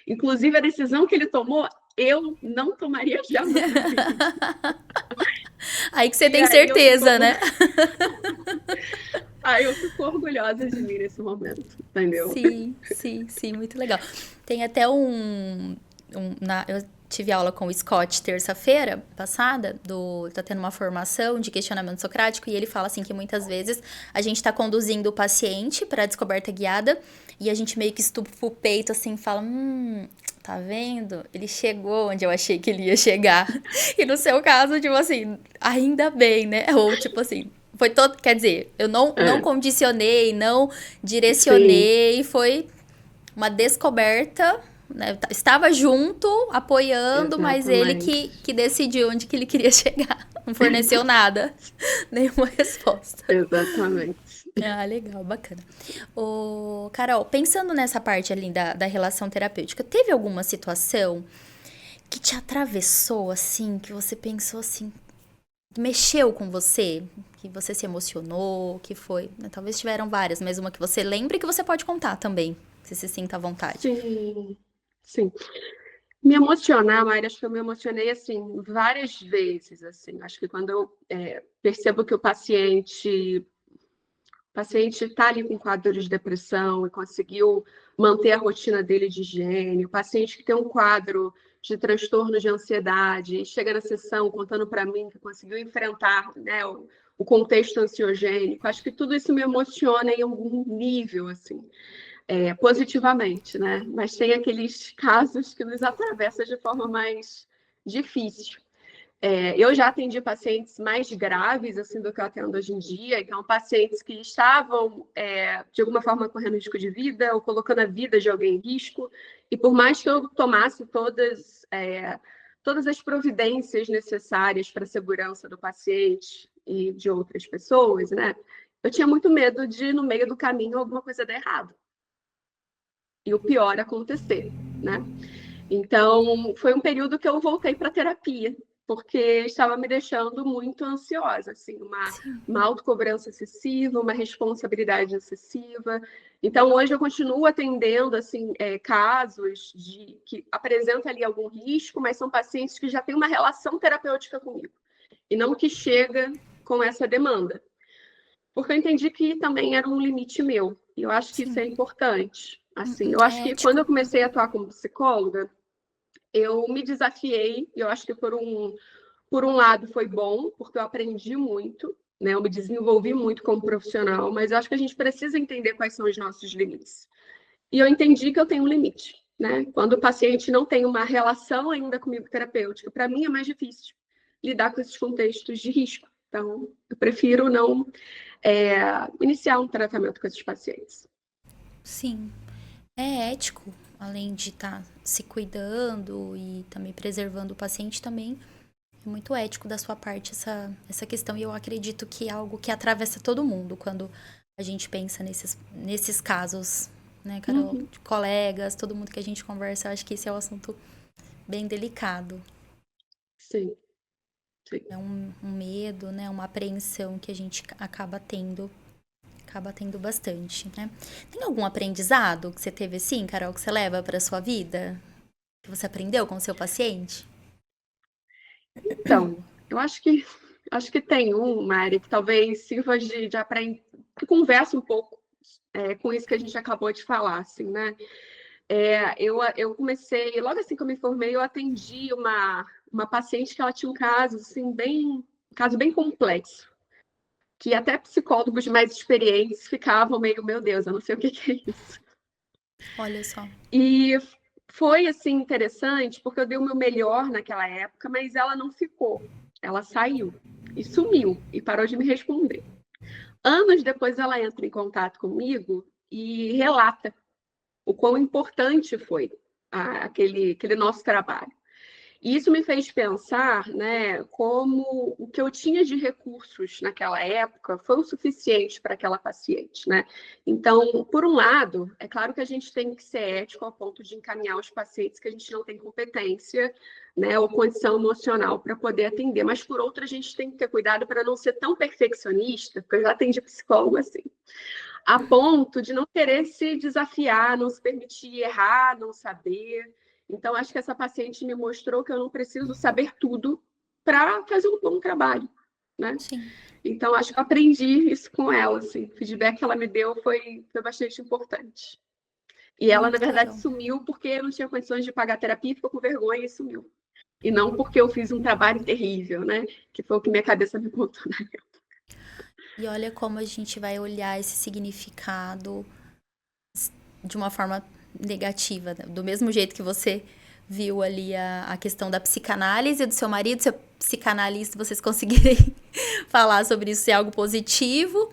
Inclusive a decisão que ele tomou, eu não tomaria jamais. Aí que você E tem aí eu fico certeza, né? Aí eu fico orgulhosa de mim nesse momento, entendeu? Sim, sim, sim, muito legal. Tem até eu tive aula com o Scott terça-feira passada, tá tendo uma formação de questionamento socrático, e ele fala assim que muitas vezes a gente tá conduzindo o paciente para a descoberta guiada e a gente meio que estufa o peito assim e fala, tá vendo? Ele chegou onde eu achei que ele ia chegar. E no seu caso, tipo assim, ainda bem, né? Ou tipo assim, foi todo, quer dizer, eu não É, condicionei, não sim, direcionei, foi uma descoberta, né? Estava junto, apoiando, mas ele exatamente. que decidiu onde que ele queria chegar. Não forneceu nada, nenhuma resposta. Exatamente. Ah, legal, bacana. Ô, Carol, pensando nessa parte ali da relação terapêutica, teve alguma situação que te atravessou, assim, que você pensou assim, mexeu com você, que você se emocionou, que foi, né? Talvez tiveram várias, mas uma que você lembra e que você pode contar também, se sinta à vontade. Sim, sim. Me emocionar, Mayra, acho que eu me emocionei assim várias vezes, assim. Acho que quando eu percebo que o paciente está ali com quadro de depressão e conseguiu manter a rotina dele de higiene, o paciente que tem um quadro de transtorno de ansiedade e chega na sessão contando para mim que conseguiu enfrentar, né, o contexto ansiogênico, acho que tudo isso me emociona em algum nível, assim, positivamente, né? Mas tem aqueles casos que nos atravessam de forma mais difícil. Eu já atendi pacientes mais graves assim do que eu atendo hoje em dia, então pacientes que estavam de alguma forma correndo risco de vida ou colocando a vida de alguém em risco, e por mais que eu tomasse todas as providências necessárias para a segurança do paciente e de outras pessoas, né? Eu tinha muito medo de, no meio do caminho, alguma coisa dar errado e o pior acontecer, né? Então, foi um período que eu voltei para a terapia, porque estava me deixando muito ansiosa, assim, Sim, uma autocobrança excessiva, uma responsabilidade excessiva. Então, hoje eu continuo atendendo, assim, casos que apresentam ali algum risco, mas são pacientes que já têm uma relação terapêutica comigo, e não que chega com essa demanda. Porque eu entendi que também era um limite meu, e eu acho que isso sim. é importante. Assim, eu acho É que quando ético. eu comecei a atuar como psicóloga, eu me desafiei, e eu acho que por um lado foi bom, porque eu aprendi muito, né? Eu me desenvolvi muito como profissional, mas eu acho que a gente precisa entender quais são os nossos limites. E eu entendi que eu tenho um limite, né? Quando o paciente não tem uma relação ainda comigo terapêutica, para mim é mais difícil lidar com esses contextos de risco. Então, eu prefiro não iniciar um tratamento com esses pacientes. Sim. É ético, além de estar se cuidando e também preservando o paciente, também é muito ético da sua parte essa questão. E eu acredito que é algo que atravessa todo mundo quando a gente pensa nesses casos, né, Carol? Uhum. De colegas, todo mundo que a gente conversa, eu acho que esse é um assunto bem delicado. Sim, sim. É um medo, né? Uma apreensão que a gente acaba tendo bastante, né? Tem algum aprendizado que você teve assim, Carol, que você leva para sua vida? Que você aprendeu com o seu paciente? Então, eu acho que tem Mari, que talvez sirva de aprender, que conversa um pouco com isso que a gente acabou de falar, assim, né? Eu comecei, logo assim que eu me formei, eu atendi uma paciente que ela tinha um caso, assim, um caso bem complexo, que até psicólogos mais experientes ficavam meio, meu Deus, eu não sei o que é isso. Olha só. E foi, assim, interessante, porque eu dei o meu melhor naquela época, mas ela não ficou. Ela saiu e sumiu e parou de me responder. Anos depois, ela entra em contato comigo e relata o quão importante foi aquele nosso trabalho. E isso me fez pensar, né, como o que eu tinha de recursos naquela época foi o suficiente para aquela paciente, né? Então, por um lado, é claro que a gente tem que ser ético ao ponto de encaminhar os pacientes que a gente não tem competência, né, ou condição emocional para poder atender, mas por outro, a gente tem que ter cuidado para não ser tão perfeccionista, porque eu já atendi psicólogo assim, a ponto de não querer se desafiar, não se permitir errar, não saber. Então, acho que essa paciente me mostrou que eu não preciso saber tudo para fazer um bom trabalho, né? Sim. Então, acho que eu aprendi isso com ela, assim. O feedback que ela me deu foi bastante importante. E ela, na verdade, Carol. sumiu porque não tinha condições de pagar terapia, ficou com vergonha e sumiu. E não porque eu fiz um trabalho terrível, né? Que foi o que minha cabeça me contou na época. E olha como a gente vai olhar esse significado de uma forma negativa, né? Do mesmo jeito que você viu ali a questão da psicanálise do seu marido, seu psicanalista, vocês conseguirem falar sobre isso ser algo positivo,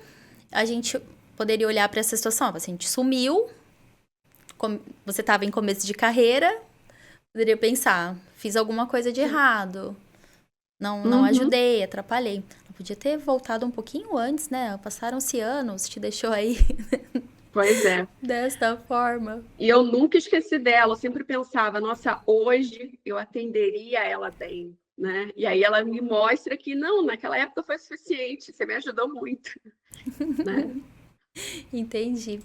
a gente poderia olhar para essa situação. A paciente sumiu, você estava em começo de carreira, poderia pensar, fiz alguma coisa de errado, não ajudei, atrapalhei. Eu podia ter voltado um pouquinho antes, né? Passaram-se anos, te deixou aí Pois é. desta forma. E eu nunca esqueci dela, eu sempre pensava, nossa, hoje eu atenderia ela bem, né? E aí ela me mostra que não, naquela época foi suficiente, você me ajudou muito, né? Entendi.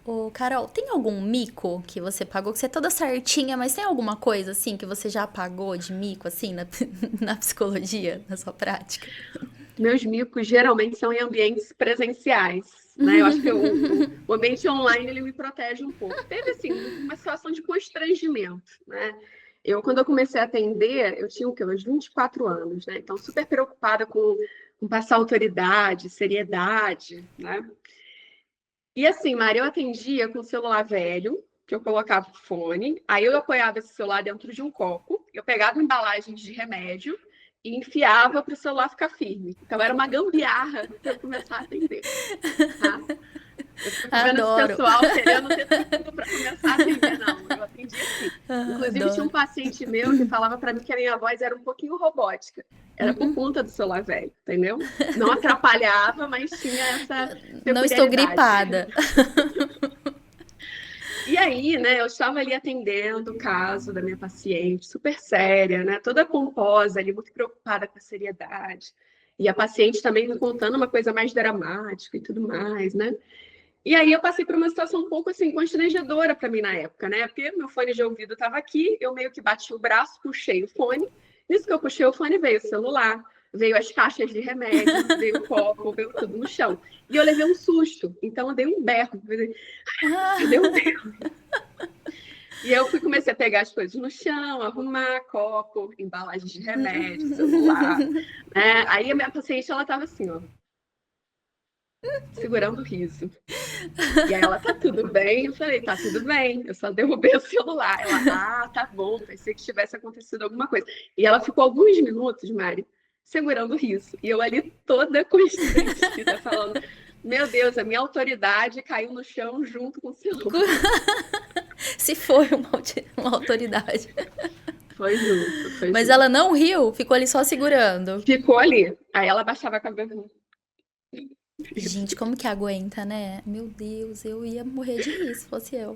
Ô, Carol, tem algum mico que você pagou, que você é toda certinha, mas tem alguma coisa, assim, que você já pagou de mico, assim, na psicologia, na sua prática? Meus micos geralmente são em ambientes presenciais, né? Eu acho que o ambiente online, ele me protege um pouco. Teve, assim, uma situação de constrangimento, né? Quando eu comecei a atender, eu tinha o quê? Uns 24 anos, né? Então, super preocupada com passar autoridade, seriedade, né? E assim, Mari, eu atendia com o celular velho, que eu colocava o fone, aí eu apoiava esse celular dentro de um copo, eu pegava embalagens de remédio e enfiava para o celular ficar firme. Então era uma gambiarra para eu começar a atender. Tá? Eu fico vendo esse Adoro. pessoal querendo ter tudo para começar a atender, não. Eu atendi assim. Inclusive, tinha um Adoro. paciente meu que falava para mim que a minha voz era um pouquinho robótica. Era por conta do celular velho, entendeu? Não atrapalhava, mas tinha essa Não estou peculiaridade. gripada. E aí, né, eu estava ali atendendo o caso da minha paciente, super séria, né, toda pomposa ali, muito preocupada com a seriedade. E a paciente também me contando uma coisa mais dramática e tudo mais, né? E aí eu passei por uma situação um pouco assim constrangedora para mim na época, né? Porque meu fone de ouvido estava aqui, eu meio que bati o braço, puxei o fone. Nisso que eu puxei o fone, veio o celular, veio as caixas de remédio, veio o copo, veio tudo no chão. E eu levei um susto, então eu dei um berro. Eu dei um berro. E eu comecei a pegar as coisas no chão, arrumar copo, embalagens de remédio, celular, né? Aí a minha paciente, ela estava assim, ó, segurando o riso. E aí ela, tá tudo bem? Eu falei, tá tudo bem, eu só derrubei o celular. Ela, tá bom, pensei que tivesse acontecido alguma coisa. E ela ficou alguns minutos, Mari, segurando o riso. E eu ali toda constrangida, falando, meu Deus, a minha autoridade caiu no chão junto com o celular. Se foi uma autoridade. Foi junto, foi Mas junto. ela não riu, ficou ali só segurando. Ficou ali. Aí ela baixava a cabeça. Gente, como que aguenta, né? Meu Deus, eu ia morrer de rir se fosse eu.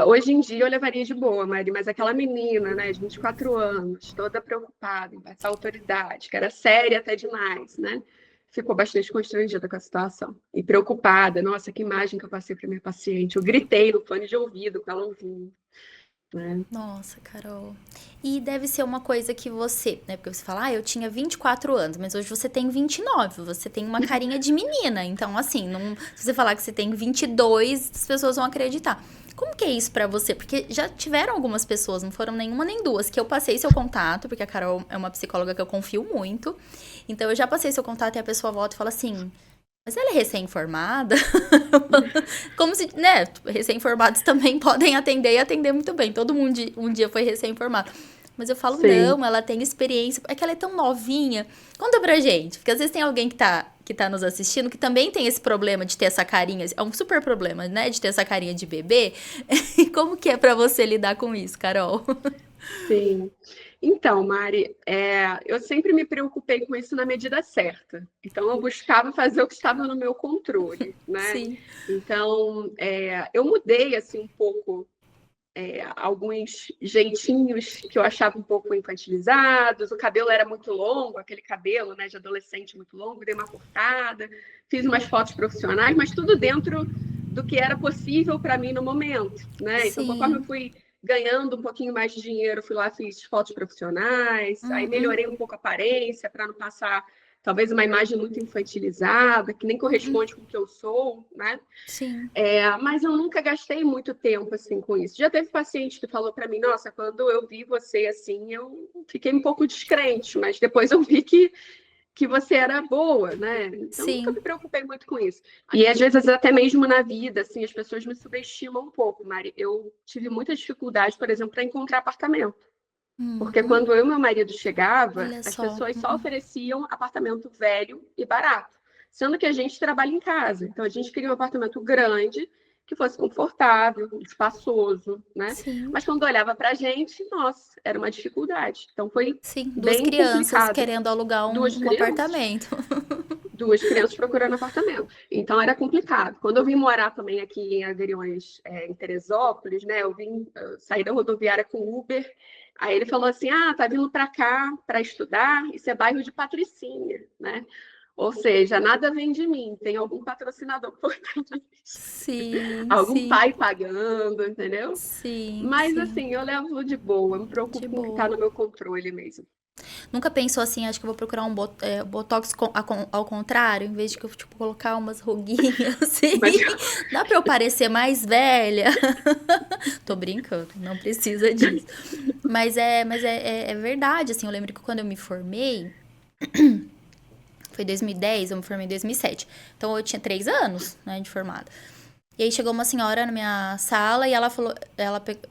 Hoje em dia eu levaria de boa, Mari, mas aquela menina, né, de 24 anos, toda preocupada em passar autoridade, que era séria até demais, né? Ficou bastante constrangida com a situação. E preocupada, nossa, que imagem que eu passei para minha paciente. Eu gritei no fone de ouvido com ela ouvindo. Né? Nossa, Carol. E deve ser uma coisa que você, né? Porque você fala, eu tinha 24 anos, mas hoje você tem 29, você tem uma carinha de menina. Então, assim, se você falar que você tem 22, as pessoas vão acreditar. Como que é isso pra você? Porque já tiveram algumas pessoas, não foram nenhuma nem duas, que eu passei seu contato, porque a Carol é uma psicóloga que eu confio muito. Então, eu já passei seu contato e a pessoa volta e fala assim, mas ela é recém-formada? Como se, né, recém-formados também podem atender e atender muito bem. Todo mundo um dia foi recém-formado. Mas eu falo, Sim. não, ela tem experiência. É que ela é tão novinha. Conta pra gente. Porque às vezes tem alguém que tá nos assistindo que também tem esse problema de ter essa carinha. É um super problema, né? De ter essa carinha de bebê. E como que é pra você lidar com isso, Carol? Sim. Então, Mari, eu sempre me preocupei com isso na medida certa. Então, eu buscava fazer o que estava no meu controle, né? Sim. Então, eu mudei assim um pouco alguns jeitinhos que eu achava um pouco infantilizados. O cabelo era muito longo, aquele cabelo, né, de adolescente muito longo, dei uma cortada, fiz umas fotos profissionais, mas tudo dentro do que era possível para mim no momento, né? Então, conforme eu Sim. fui ganhando um pouquinho mais de dinheiro, fui lá, fiz fotos profissionais, aí Uhum. melhorei um pouco a aparência para não passar talvez uma imagem muito infantilizada, que nem corresponde com o que eu sou, né? Sim. Mas eu nunca gastei muito tempo assim com isso. Já teve paciente que falou para mim, nossa, quando eu vi você assim, eu fiquei um pouco descrente, mas depois eu vi que você era boa, né? Então nunca me Sim. preocupei muito com isso. E às vezes até mesmo na vida, assim, as pessoas me subestimam um pouco, Mari. Eu tive muita dificuldade, por exemplo, para encontrar apartamento. Porque Uhum. quando eu e meu marido chegava, Olha as só. pessoas só ofereciam apartamento velho e barato, sendo que a gente trabalha em casa. Então a gente queria um apartamento grande, que fosse confortável, espaçoso, né? Sim. Mas quando olhava para a gente, nossa, era uma dificuldade. Então foi Sim. Duas bem crianças complicado. querendo alugar Duas um crianças, apartamento. duas crianças procurando apartamento. Então era complicado. Quando eu vim morar também aqui em Agriões, em Teresópolis, né? Eu saí da rodoviária com Uber. Aí ele falou assim: ah, tá vindo para cá para estudar, isso é bairro de Patricinha, né? Ou seja, nada vem de mim, tem algum patrocinador por trás, Sim, algum sim. pai pagando, entendeu? Sim, Mas sim. assim, eu levo de boa, me De preocupo com o que está boa. no meu controle mesmo. Nunca pensou assim, acho que eu vou procurar um botox ao contrário, em vez de que eu, tipo, colocar umas ruguinhas assim. Mas Dá pra eu parecer mais velha? Tô brincando, não precisa disso. Mas é verdade, assim, eu lembro que quando eu me formei, foi 2010, eu me formei em 2007. Então eu tinha 3 anos, né, de formada. E aí chegou uma senhora na minha sala e ela falou,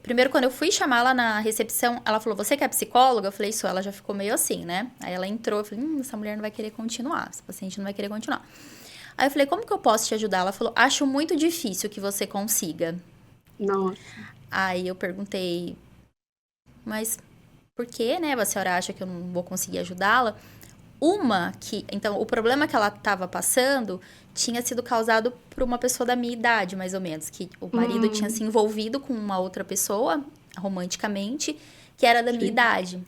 primeiro quando eu fui chamar ela na recepção, ela falou: "Você que é psicóloga?" Eu falei: "Sou". Ela já ficou meio assim, né? Aí ela entrou, eu falei: essa mulher não vai querer continuar, essa paciente não vai querer continuar". Aí eu falei: "Como que eu posso te ajudar?" Ela falou: "Acho muito difícil que você consiga". nossa, Aí eu perguntei: "Mas por que, né? A senhora acha que eu não vou conseguir ajudá-la?" Então, o problema que ela estava passando tinha sido causado por uma pessoa da minha idade, mais ou menos. Que o marido tinha se envolvido com uma outra pessoa, romanticamente, que era da minha sim. idade.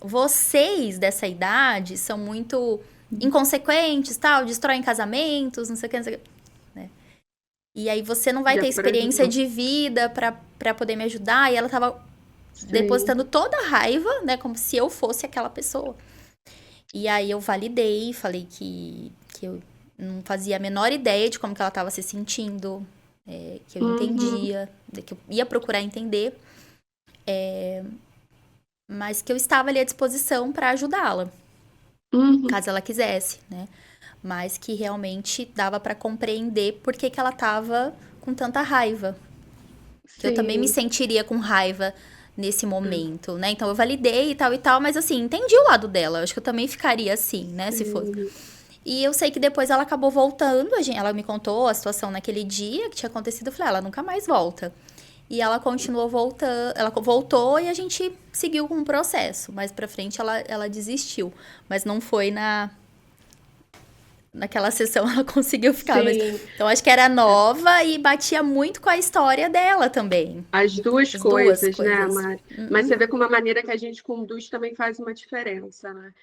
Vocês dessa idade são muito inconsequentes, tal, destroem casamentos, não sei o que, não sei o que. Né? E aí você não vai Já ter por experiência ajudar. de vida pra poder me ajudar. E ela tava Sim. depositando toda a raiva, né? Como se eu fosse aquela pessoa. E aí eu validei, falei que eu não fazia a menor ideia de como que ela estava se sentindo, que eu Uhum, entendia, que eu ia procurar entender, mas que eu estava ali à disposição para ajudá-la, uhum, caso ela quisesse, né? Mas que realmente dava para compreender por que que ela estava com tanta raiva, que eu também me sim. sentiria com raiva nesse momento, né? Então eu validei e tal, mas assim, entendi o lado dela. Eu acho que eu também ficaria assim, né, se fosse. Sim. E eu sei que depois ela acabou voltando, ela me contou a situação naquele dia que tinha acontecido, eu falei: ela nunca mais volta. E ela continuou voltando, ela voltou e a gente seguiu com o processo. Mais pra frente ela desistiu, mas não foi naquela sessão ela conseguiu ficar, mas Sim. então acho que era nova e batia muito com a história dela também. As duas As duas coisas, né, coisas. Mari? Mas você vê como a maneira que a gente conduz também faz uma diferença, né?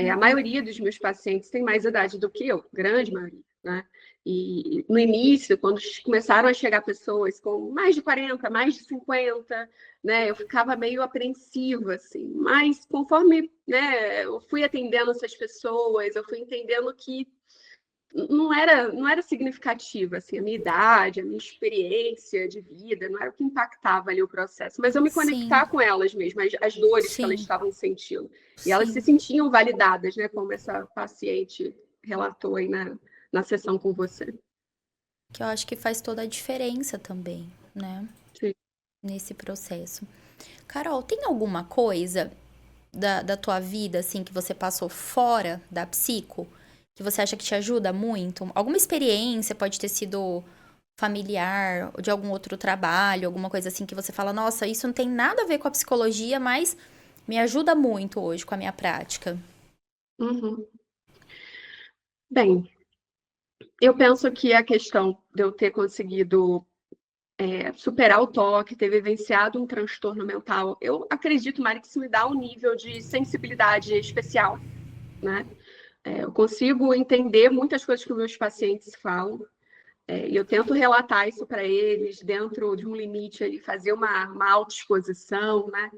A maioria dos meus pacientes tem mais idade do que eu, grande maioria, né? E no início, quando começaram a chegar pessoas com mais de 40, mais de 50, né, eu ficava meio apreensiva, assim. Mas conforme, né, eu fui atendendo essas pessoas, eu fui entendendo que não era significativa, assim, a minha idade, a minha experiência de vida, não era o que impactava ali o processo, mas eu me Sim, conectar com elas mesmo, as dores que elas sim, estavam sentindo. E elas se sim. sentiam validadas, né, como essa paciente relatou aí na sessão com você. Que eu acho que faz toda a diferença também, né? Sim. Nesse processo. Carol, tem alguma coisa da tua vida, assim, que você passou fora da psico, que você acha que te ajuda muito? Alguma experiência pode ter sido familiar, ou de algum outro trabalho, alguma coisa assim que você fala, nossa, isso não tem nada a ver com a psicologia, mas me ajuda muito hoje com a minha prática? Uhum. Bem, eu penso que a questão de eu ter conseguido superar o toque, ter vivenciado um transtorno mental, eu acredito, Mari, que isso me dá um nível de sensibilidade especial, né? Eu consigo entender muitas coisas que os meus pacientes falam, e eu tento relatar isso para eles dentro de um limite, ali, fazer uma autoexposição, né?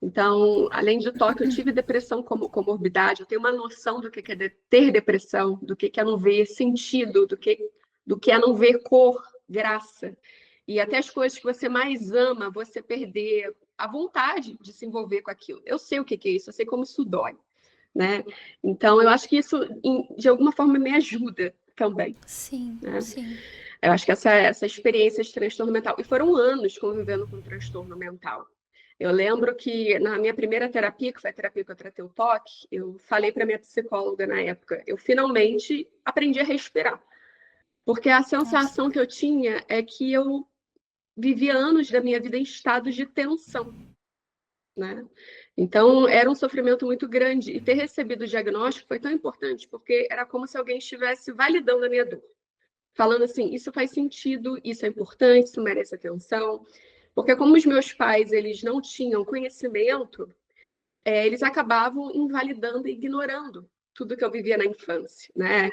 Então, além de toque, eu tive depressão como comorbidade, eu tenho uma noção do que é ter depressão, do que é não ver sentido, do que é não ver cor, graça. E até as coisas que você mais ama, você perder a vontade de se envolver com aquilo. Eu sei o que é isso, eu sei como isso dói, né? Então, eu acho que isso, de alguma forma, me ajuda também, Sim, né? sim. Eu acho que essa experiência de transtorno mental, e foram anos convivendo com transtorno mental. Eu lembro que na minha primeira terapia, que foi a terapia que eu tratei o toque, eu falei para minha psicóloga na época, eu finalmente aprendi a respirar. Porque a Nossa, sensação que eu tinha é que eu vivia anos da minha vida em estado de tensão, né? Então, era um sofrimento muito grande. E ter recebido o diagnóstico foi tão importante, porque era como se alguém estivesse validando a minha dor. Falando assim, isso faz sentido, isso é importante, isso merece atenção. Porque como os meus pais, eles não tinham conhecimento, eles acabavam invalidando e ignorando tudo que eu vivia na infância, né?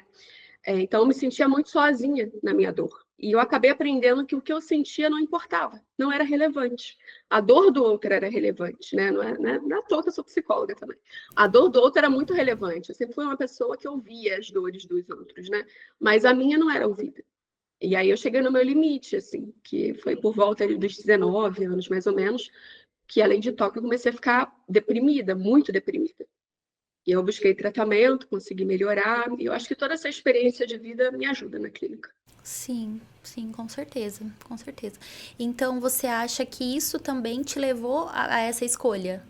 Então, eu me sentia muito sozinha na minha dor. E eu acabei aprendendo que o que eu sentia não importava, não era relevante. A dor do outro era relevante, né? Não é à toa que eu sou psicóloga também. A dor do outro era muito relevante. Eu sempre fui uma pessoa que ouvia as dores dos outros, né? Mas a minha não era ouvida. E aí eu cheguei no meu limite, assim, que foi por volta dos 19 anos, mais ou menos, que além de toque eu comecei a ficar deprimida, muito deprimida. E eu busquei tratamento, consegui melhorar, e eu acho que toda essa experiência de vida me ajuda na clínica. sim, sim, com certeza, com certeza. Então, você acha que isso também te levou a essa escolha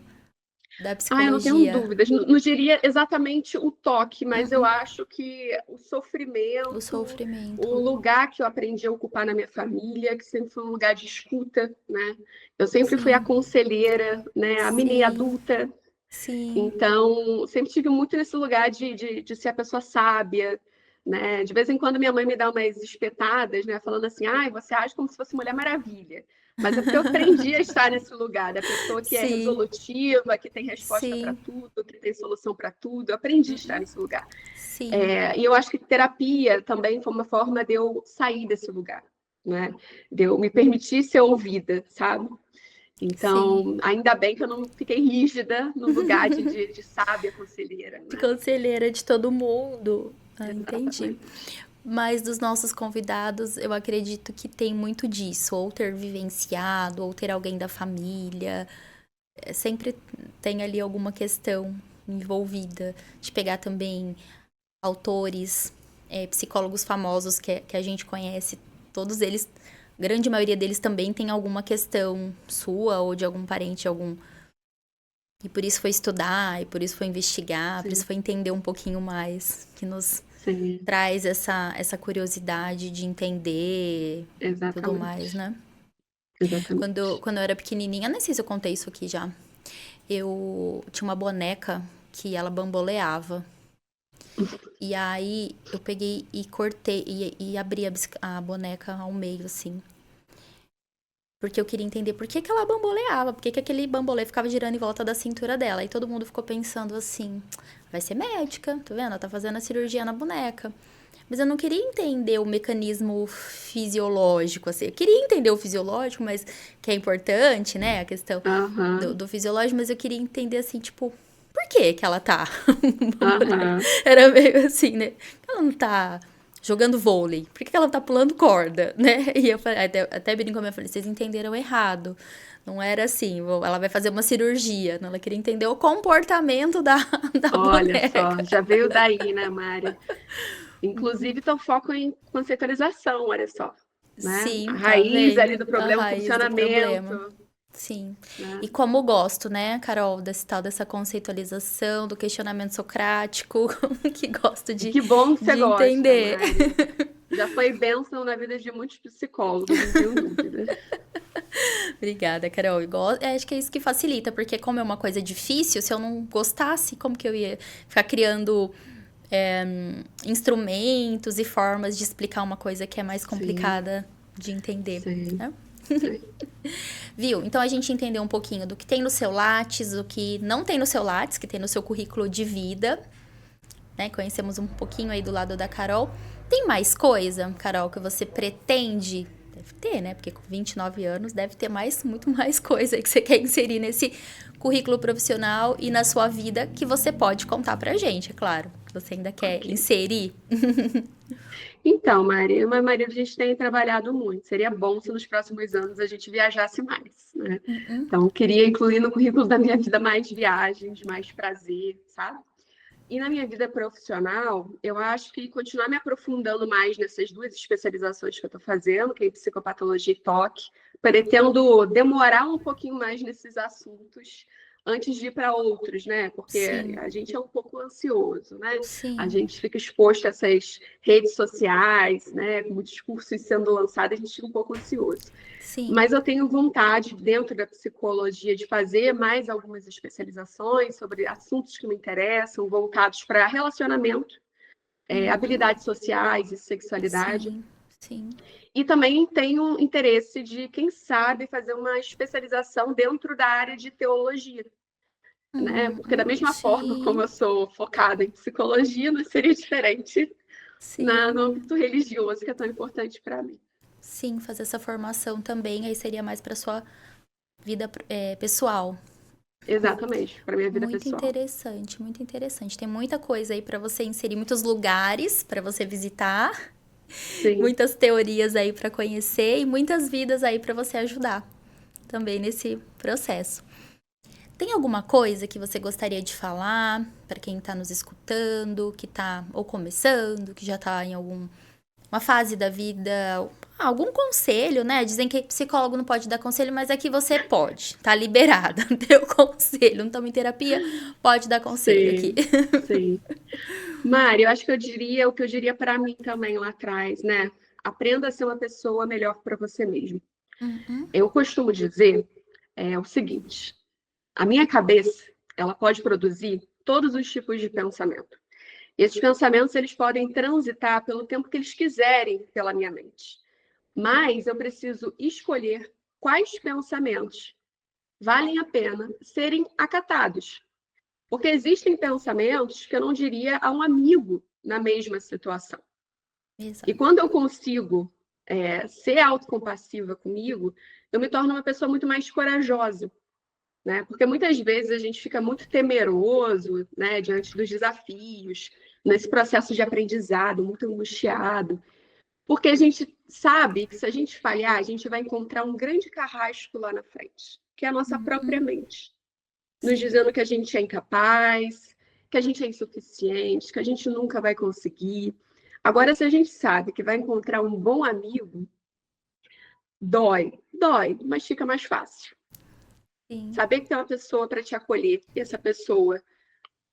da Ah, eu não tenho psicologia? dúvidas. Não diria exatamente o toque, mas eu Uhum. acho que o O sofrimento, o sofrimento. lugar que eu aprendi a ocupar na minha família, que sempre foi um lugar de escuta, né? Eu sempre fui a Sim, conselheira, né? A mini sim, adulta. sim. Então, sempre tive muito nesse lugar de ser a pessoa sábia, né? De vez em quando minha mãe me dá umas espetadas, né? Falando assim, ai, você age como se fosse Mulher Maravilha. Mas é porque eu aprendi a estar nesse lugar, da pessoa que é Sim, resolutiva, que tem resposta para sim, tudo, que tem solução para tudo. Eu aprendi a estar nesse lugar. sim, E eu acho que terapia também foi uma forma de eu sair desse lugar, né? De eu me permitir ser ouvida, sabe? sim. Então, ainda bem que eu não fiquei rígida no lugar de sábia conselheira, De né? conselheira de todo mundo. Ah, entendi. Exatamente. Mas dos nossos convidados, eu acredito que tem muito disso, ou ter vivenciado, ou ter alguém da família. Sempre tem ali alguma questão envolvida. De pegar também autores, psicólogos famosos que a gente conhece, todos eles, grande maioria deles também tem alguma questão sua ou de algum parente, algum. E por isso foi estudar, e por isso foi investigar, por isso Sim, foi entender um pouquinho mais, que nos sim, traz essa curiosidade de entender tudo mais, exatamente. né? Exatamente. Quando eu era pequenininha, nem sei se eu contei isso aqui já. Eu tinha uma boneca que ela bamboleava. E aí eu peguei e cortei e abri a boneca ao meio, assim. Porque eu queria entender por que ela bamboleava, por que aquele bambolê ficava girando em volta da cintura dela. E todo mundo ficou pensando assim: vai ser médica, tá vendo? Ela tá fazendo a cirurgia na boneca. Mas eu não queria entender o mecanismo fisiológico, assim. Eu queria entender o fisiológico, mas que é importante, né? A questão Aham, do fisiológico, mas eu queria entender assim, tipo, por que que ela tá bamboleando? aham, Era meio assim, né? Ela não tá jogando vôlei? Por que ela tá pulando corda, né? E eu falei, até brinco com a minha filha, vocês entenderam errado. Não era assim, ela vai fazer uma cirurgia. Não, ela queria entender o comportamento da olha só, boneca. já veio daí, né, Mari? Inclusive, teu foco em conceitualização, olha só, né? A Sim, tá raiz ali vendo? do A problema, o raiz do problema. funcionamento, Sim. né? E como gosto, né, Carol, desse tal dessa conceitualização, do questionamento socrático, que gosto E que bom que você de gosta, entender. Mari. Já foi bênção na vida de muitos psicólogos, não tenho dúvida. Obrigada, Carol. Igual, acho que é isso que facilita, porque como é uma coisa difícil, se eu não gostasse, como que eu ia ficar criando instrumentos e formas de explicar uma coisa que é mais complicada de entender, né? Sim. Viu? Então a gente entendeu um pouquinho do que tem no seu Lattes, o que não tem no seu Lattes, que tem no seu currículo de vida, né? Conhecemos um pouquinho aí do lado da Carol. Tem mais coisa, Carol, que você pretende? Deve ter, né? Porque com 29 anos deve ter muito mais coisa aí que você quer inserir nesse currículo profissional e na sua vida que você pode contar pra gente, é claro. Que você ainda quer inserir. Então, Maria, meu marido, a gente tem trabalhado muito. Seria bom se nos próximos anos a gente viajasse mais, né? Então, eu queria incluir no currículo da minha vida mais viagens, mais prazer, sabe? E na minha vida profissional, eu acho que continuar me aprofundando mais nessas duas especializações que eu estou fazendo, que é em psicopatologia e toque, pretendo demorar um pouquinho mais nesses assuntos antes de ir para outros, né? Porque Sim. a gente é um pouco ansioso, né? Sim. A gente fica exposto a essas redes sociais, né? Com muitos cursos sendo lançados, a gente fica um pouco ansioso. Sim. Mas eu tenho vontade, dentro da psicologia, de fazer mais algumas especializações sobre assuntos que me interessam, voltados para relacionamento, habilidades sociais e sexualidade. Sim, sim. E também tenho interesse de, quem sabe, fazer uma especialização dentro da área de teologia. Né? Porque da mesma forma como eu sou focada em psicologia, não seria diferente no âmbito religioso, que é tão importante para mim. Sim, fazer essa formação também, aí seria mais para sua vida pessoal. Exatamente, para minha vida pessoal. Muito interessante. Tem muita coisa aí para você inserir, muitos lugares para você visitar, muitas teorias aí para conhecer e muitas vidas aí para você ajudar também nesse processo. Tem alguma coisa que você gostaria de falar para quem está nos escutando, que está ou começando, que já está em uma fase da vida, algum conselho, né? Dizem que psicólogo não pode dar conselho, mas aqui você pode, tá liberada, deu conselho, não estamos em terapia, pode dar conselho aqui. Sim. Mari, eu acho que eu diria o que eu diria para mim também lá atrás, né? Aprenda a ser uma pessoa melhor para você mesmo. Eu costumo dizer o seguinte: a minha cabeça, ela pode produzir todos os tipos de pensamento. E esses pensamentos, eles podem transitar pelo tempo que eles quiserem pela minha mente. Mas eu preciso escolher quais pensamentos valem a pena serem acatados. Porque existem pensamentos que eu não diria a um amigo na mesma situação. Exato. E quando eu consigo ser autocompassiva comigo, eu me torno uma pessoa muito mais corajosa. Né? Porque muitas vezes a gente fica muito temeroso, né, diante dos desafios, nesse processo de aprendizado, muito angustiado, porque a gente sabe que se a gente falhar, a gente vai encontrar um grande carrasco lá na frente, que é a nossa própria mente, nos dizendo que a gente é incapaz, que a gente é insuficiente, que a gente nunca vai conseguir. Agora, se a gente sabe que vai encontrar um bom amigo, dói, mas fica mais fácil. Sim. Saber que tem uma pessoa para te acolher e essa pessoa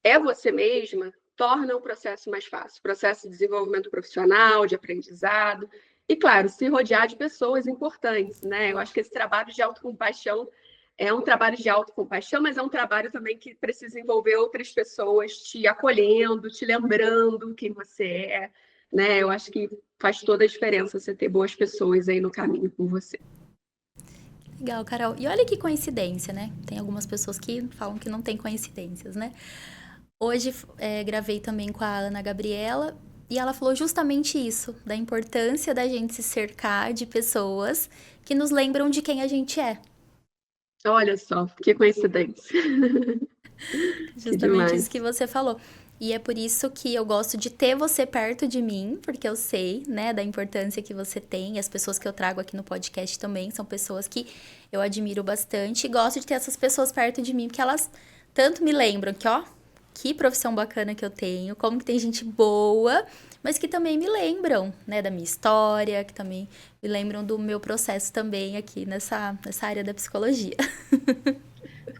é você mesma, torna o processo mais fácil. Processo de desenvolvimento profissional, de aprendizado. E, claro, se rodear de pessoas importantes, né? Eu acho que esse trabalho de autocompaixão é um trabalho de autocompaixão, mas é um trabalho também que precisa envolver outras pessoas te acolhendo, te lembrando quem você é, né? Eu acho que faz toda a diferença você ter boas pessoas aí no caminho com você. Legal, Carol. E olha que coincidência, né? Tem algumas pessoas que falam que não tem coincidências, né? Hoje gravei também com a Ana Gabriela e ela falou justamente isso, da importância da gente se cercar de pessoas que nos lembram de quem a gente é. Olha só, que coincidência. Justamente isso que você falou. E é por isso que eu gosto de ter você perto de mim, porque eu sei, né, da importância que você tem. E as pessoas que eu trago aqui no podcast também são pessoas que eu admiro bastante. E gosto de ter essas pessoas perto de mim, porque elas tanto me lembram que, ó, que profissão bacana que eu tenho, como que tem gente boa, mas que também me lembram, né, da minha história, que também me lembram do meu processo também aqui nessa área da psicologia.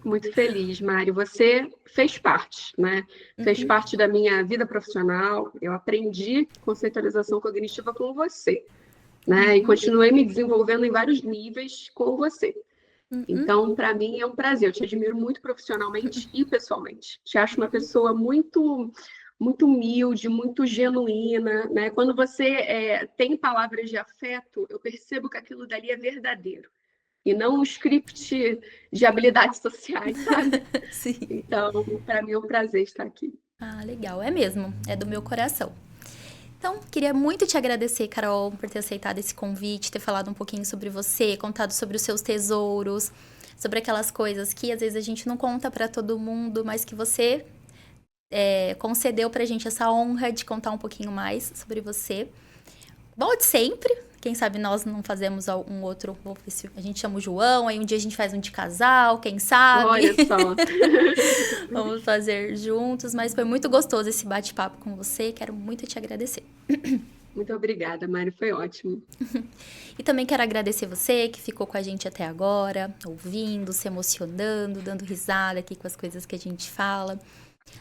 Fico muito feliz, Mari. Você fez parte, né? Fez parte da minha vida profissional. Eu aprendi conceitualização cognitiva com você, né? E continuei me desenvolvendo em vários níveis com você. Então, para mim é um prazer. Eu te admiro muito profissionalmente e pessoalmente. Te acho uma pessoa muito humilde, muito genuína, né? Quando você tem palavras de afeto, eu percebo que aquilo dali é verdadeiro e não um script de habilidades sociais, sabe? Sim. Então, para mim é um prazer estar aqui. Ah, legal. É mesmo. É do meu coração. Então, queria muito te agradecer, Carol, por ter aceitado esse convite, ter falado um pouquinho sobre você, contado sobre os seus tesouros, sobre aquelas coisas que às vezes a gente não conta pra todo mundo, mas que você concedeu pra gente essa honra de contar um pouquinho mais sobre você. Volte sempre. Quem sabe nós não fazemos um outro. A gente chama o João, aí um dia a gente faz um de casal, quem sabe? Olha só. Vamos fazer juntos, mas foi muito gostoso esse bate-papo com você. Quero muito te agradecer. Muito obrigada, Mari. Foi ótimo. E também quero agradecer você que ficou com a gente até agora, ouvindo, se emocionando, dando risada aqui com as coisas que a gente fala.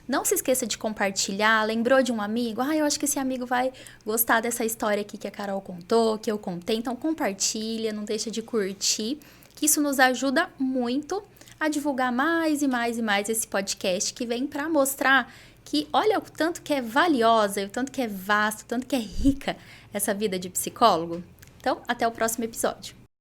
Não se esqueça de compartilhar. Lembrou de um amigo? Eu acho que esse amigo vai gostar dessa história aqui que a Carol contou, que eu contei. Então compartilha, não deixa de curtir, que isso nos ajuda muito a divulgar mais e mais e mais esse podcast que vem para mostrar que olha o tanto que é valiosa, o tanto que é vasto, o tanto que é rica essa vida de psicólogo. Então, até o próximo episódio.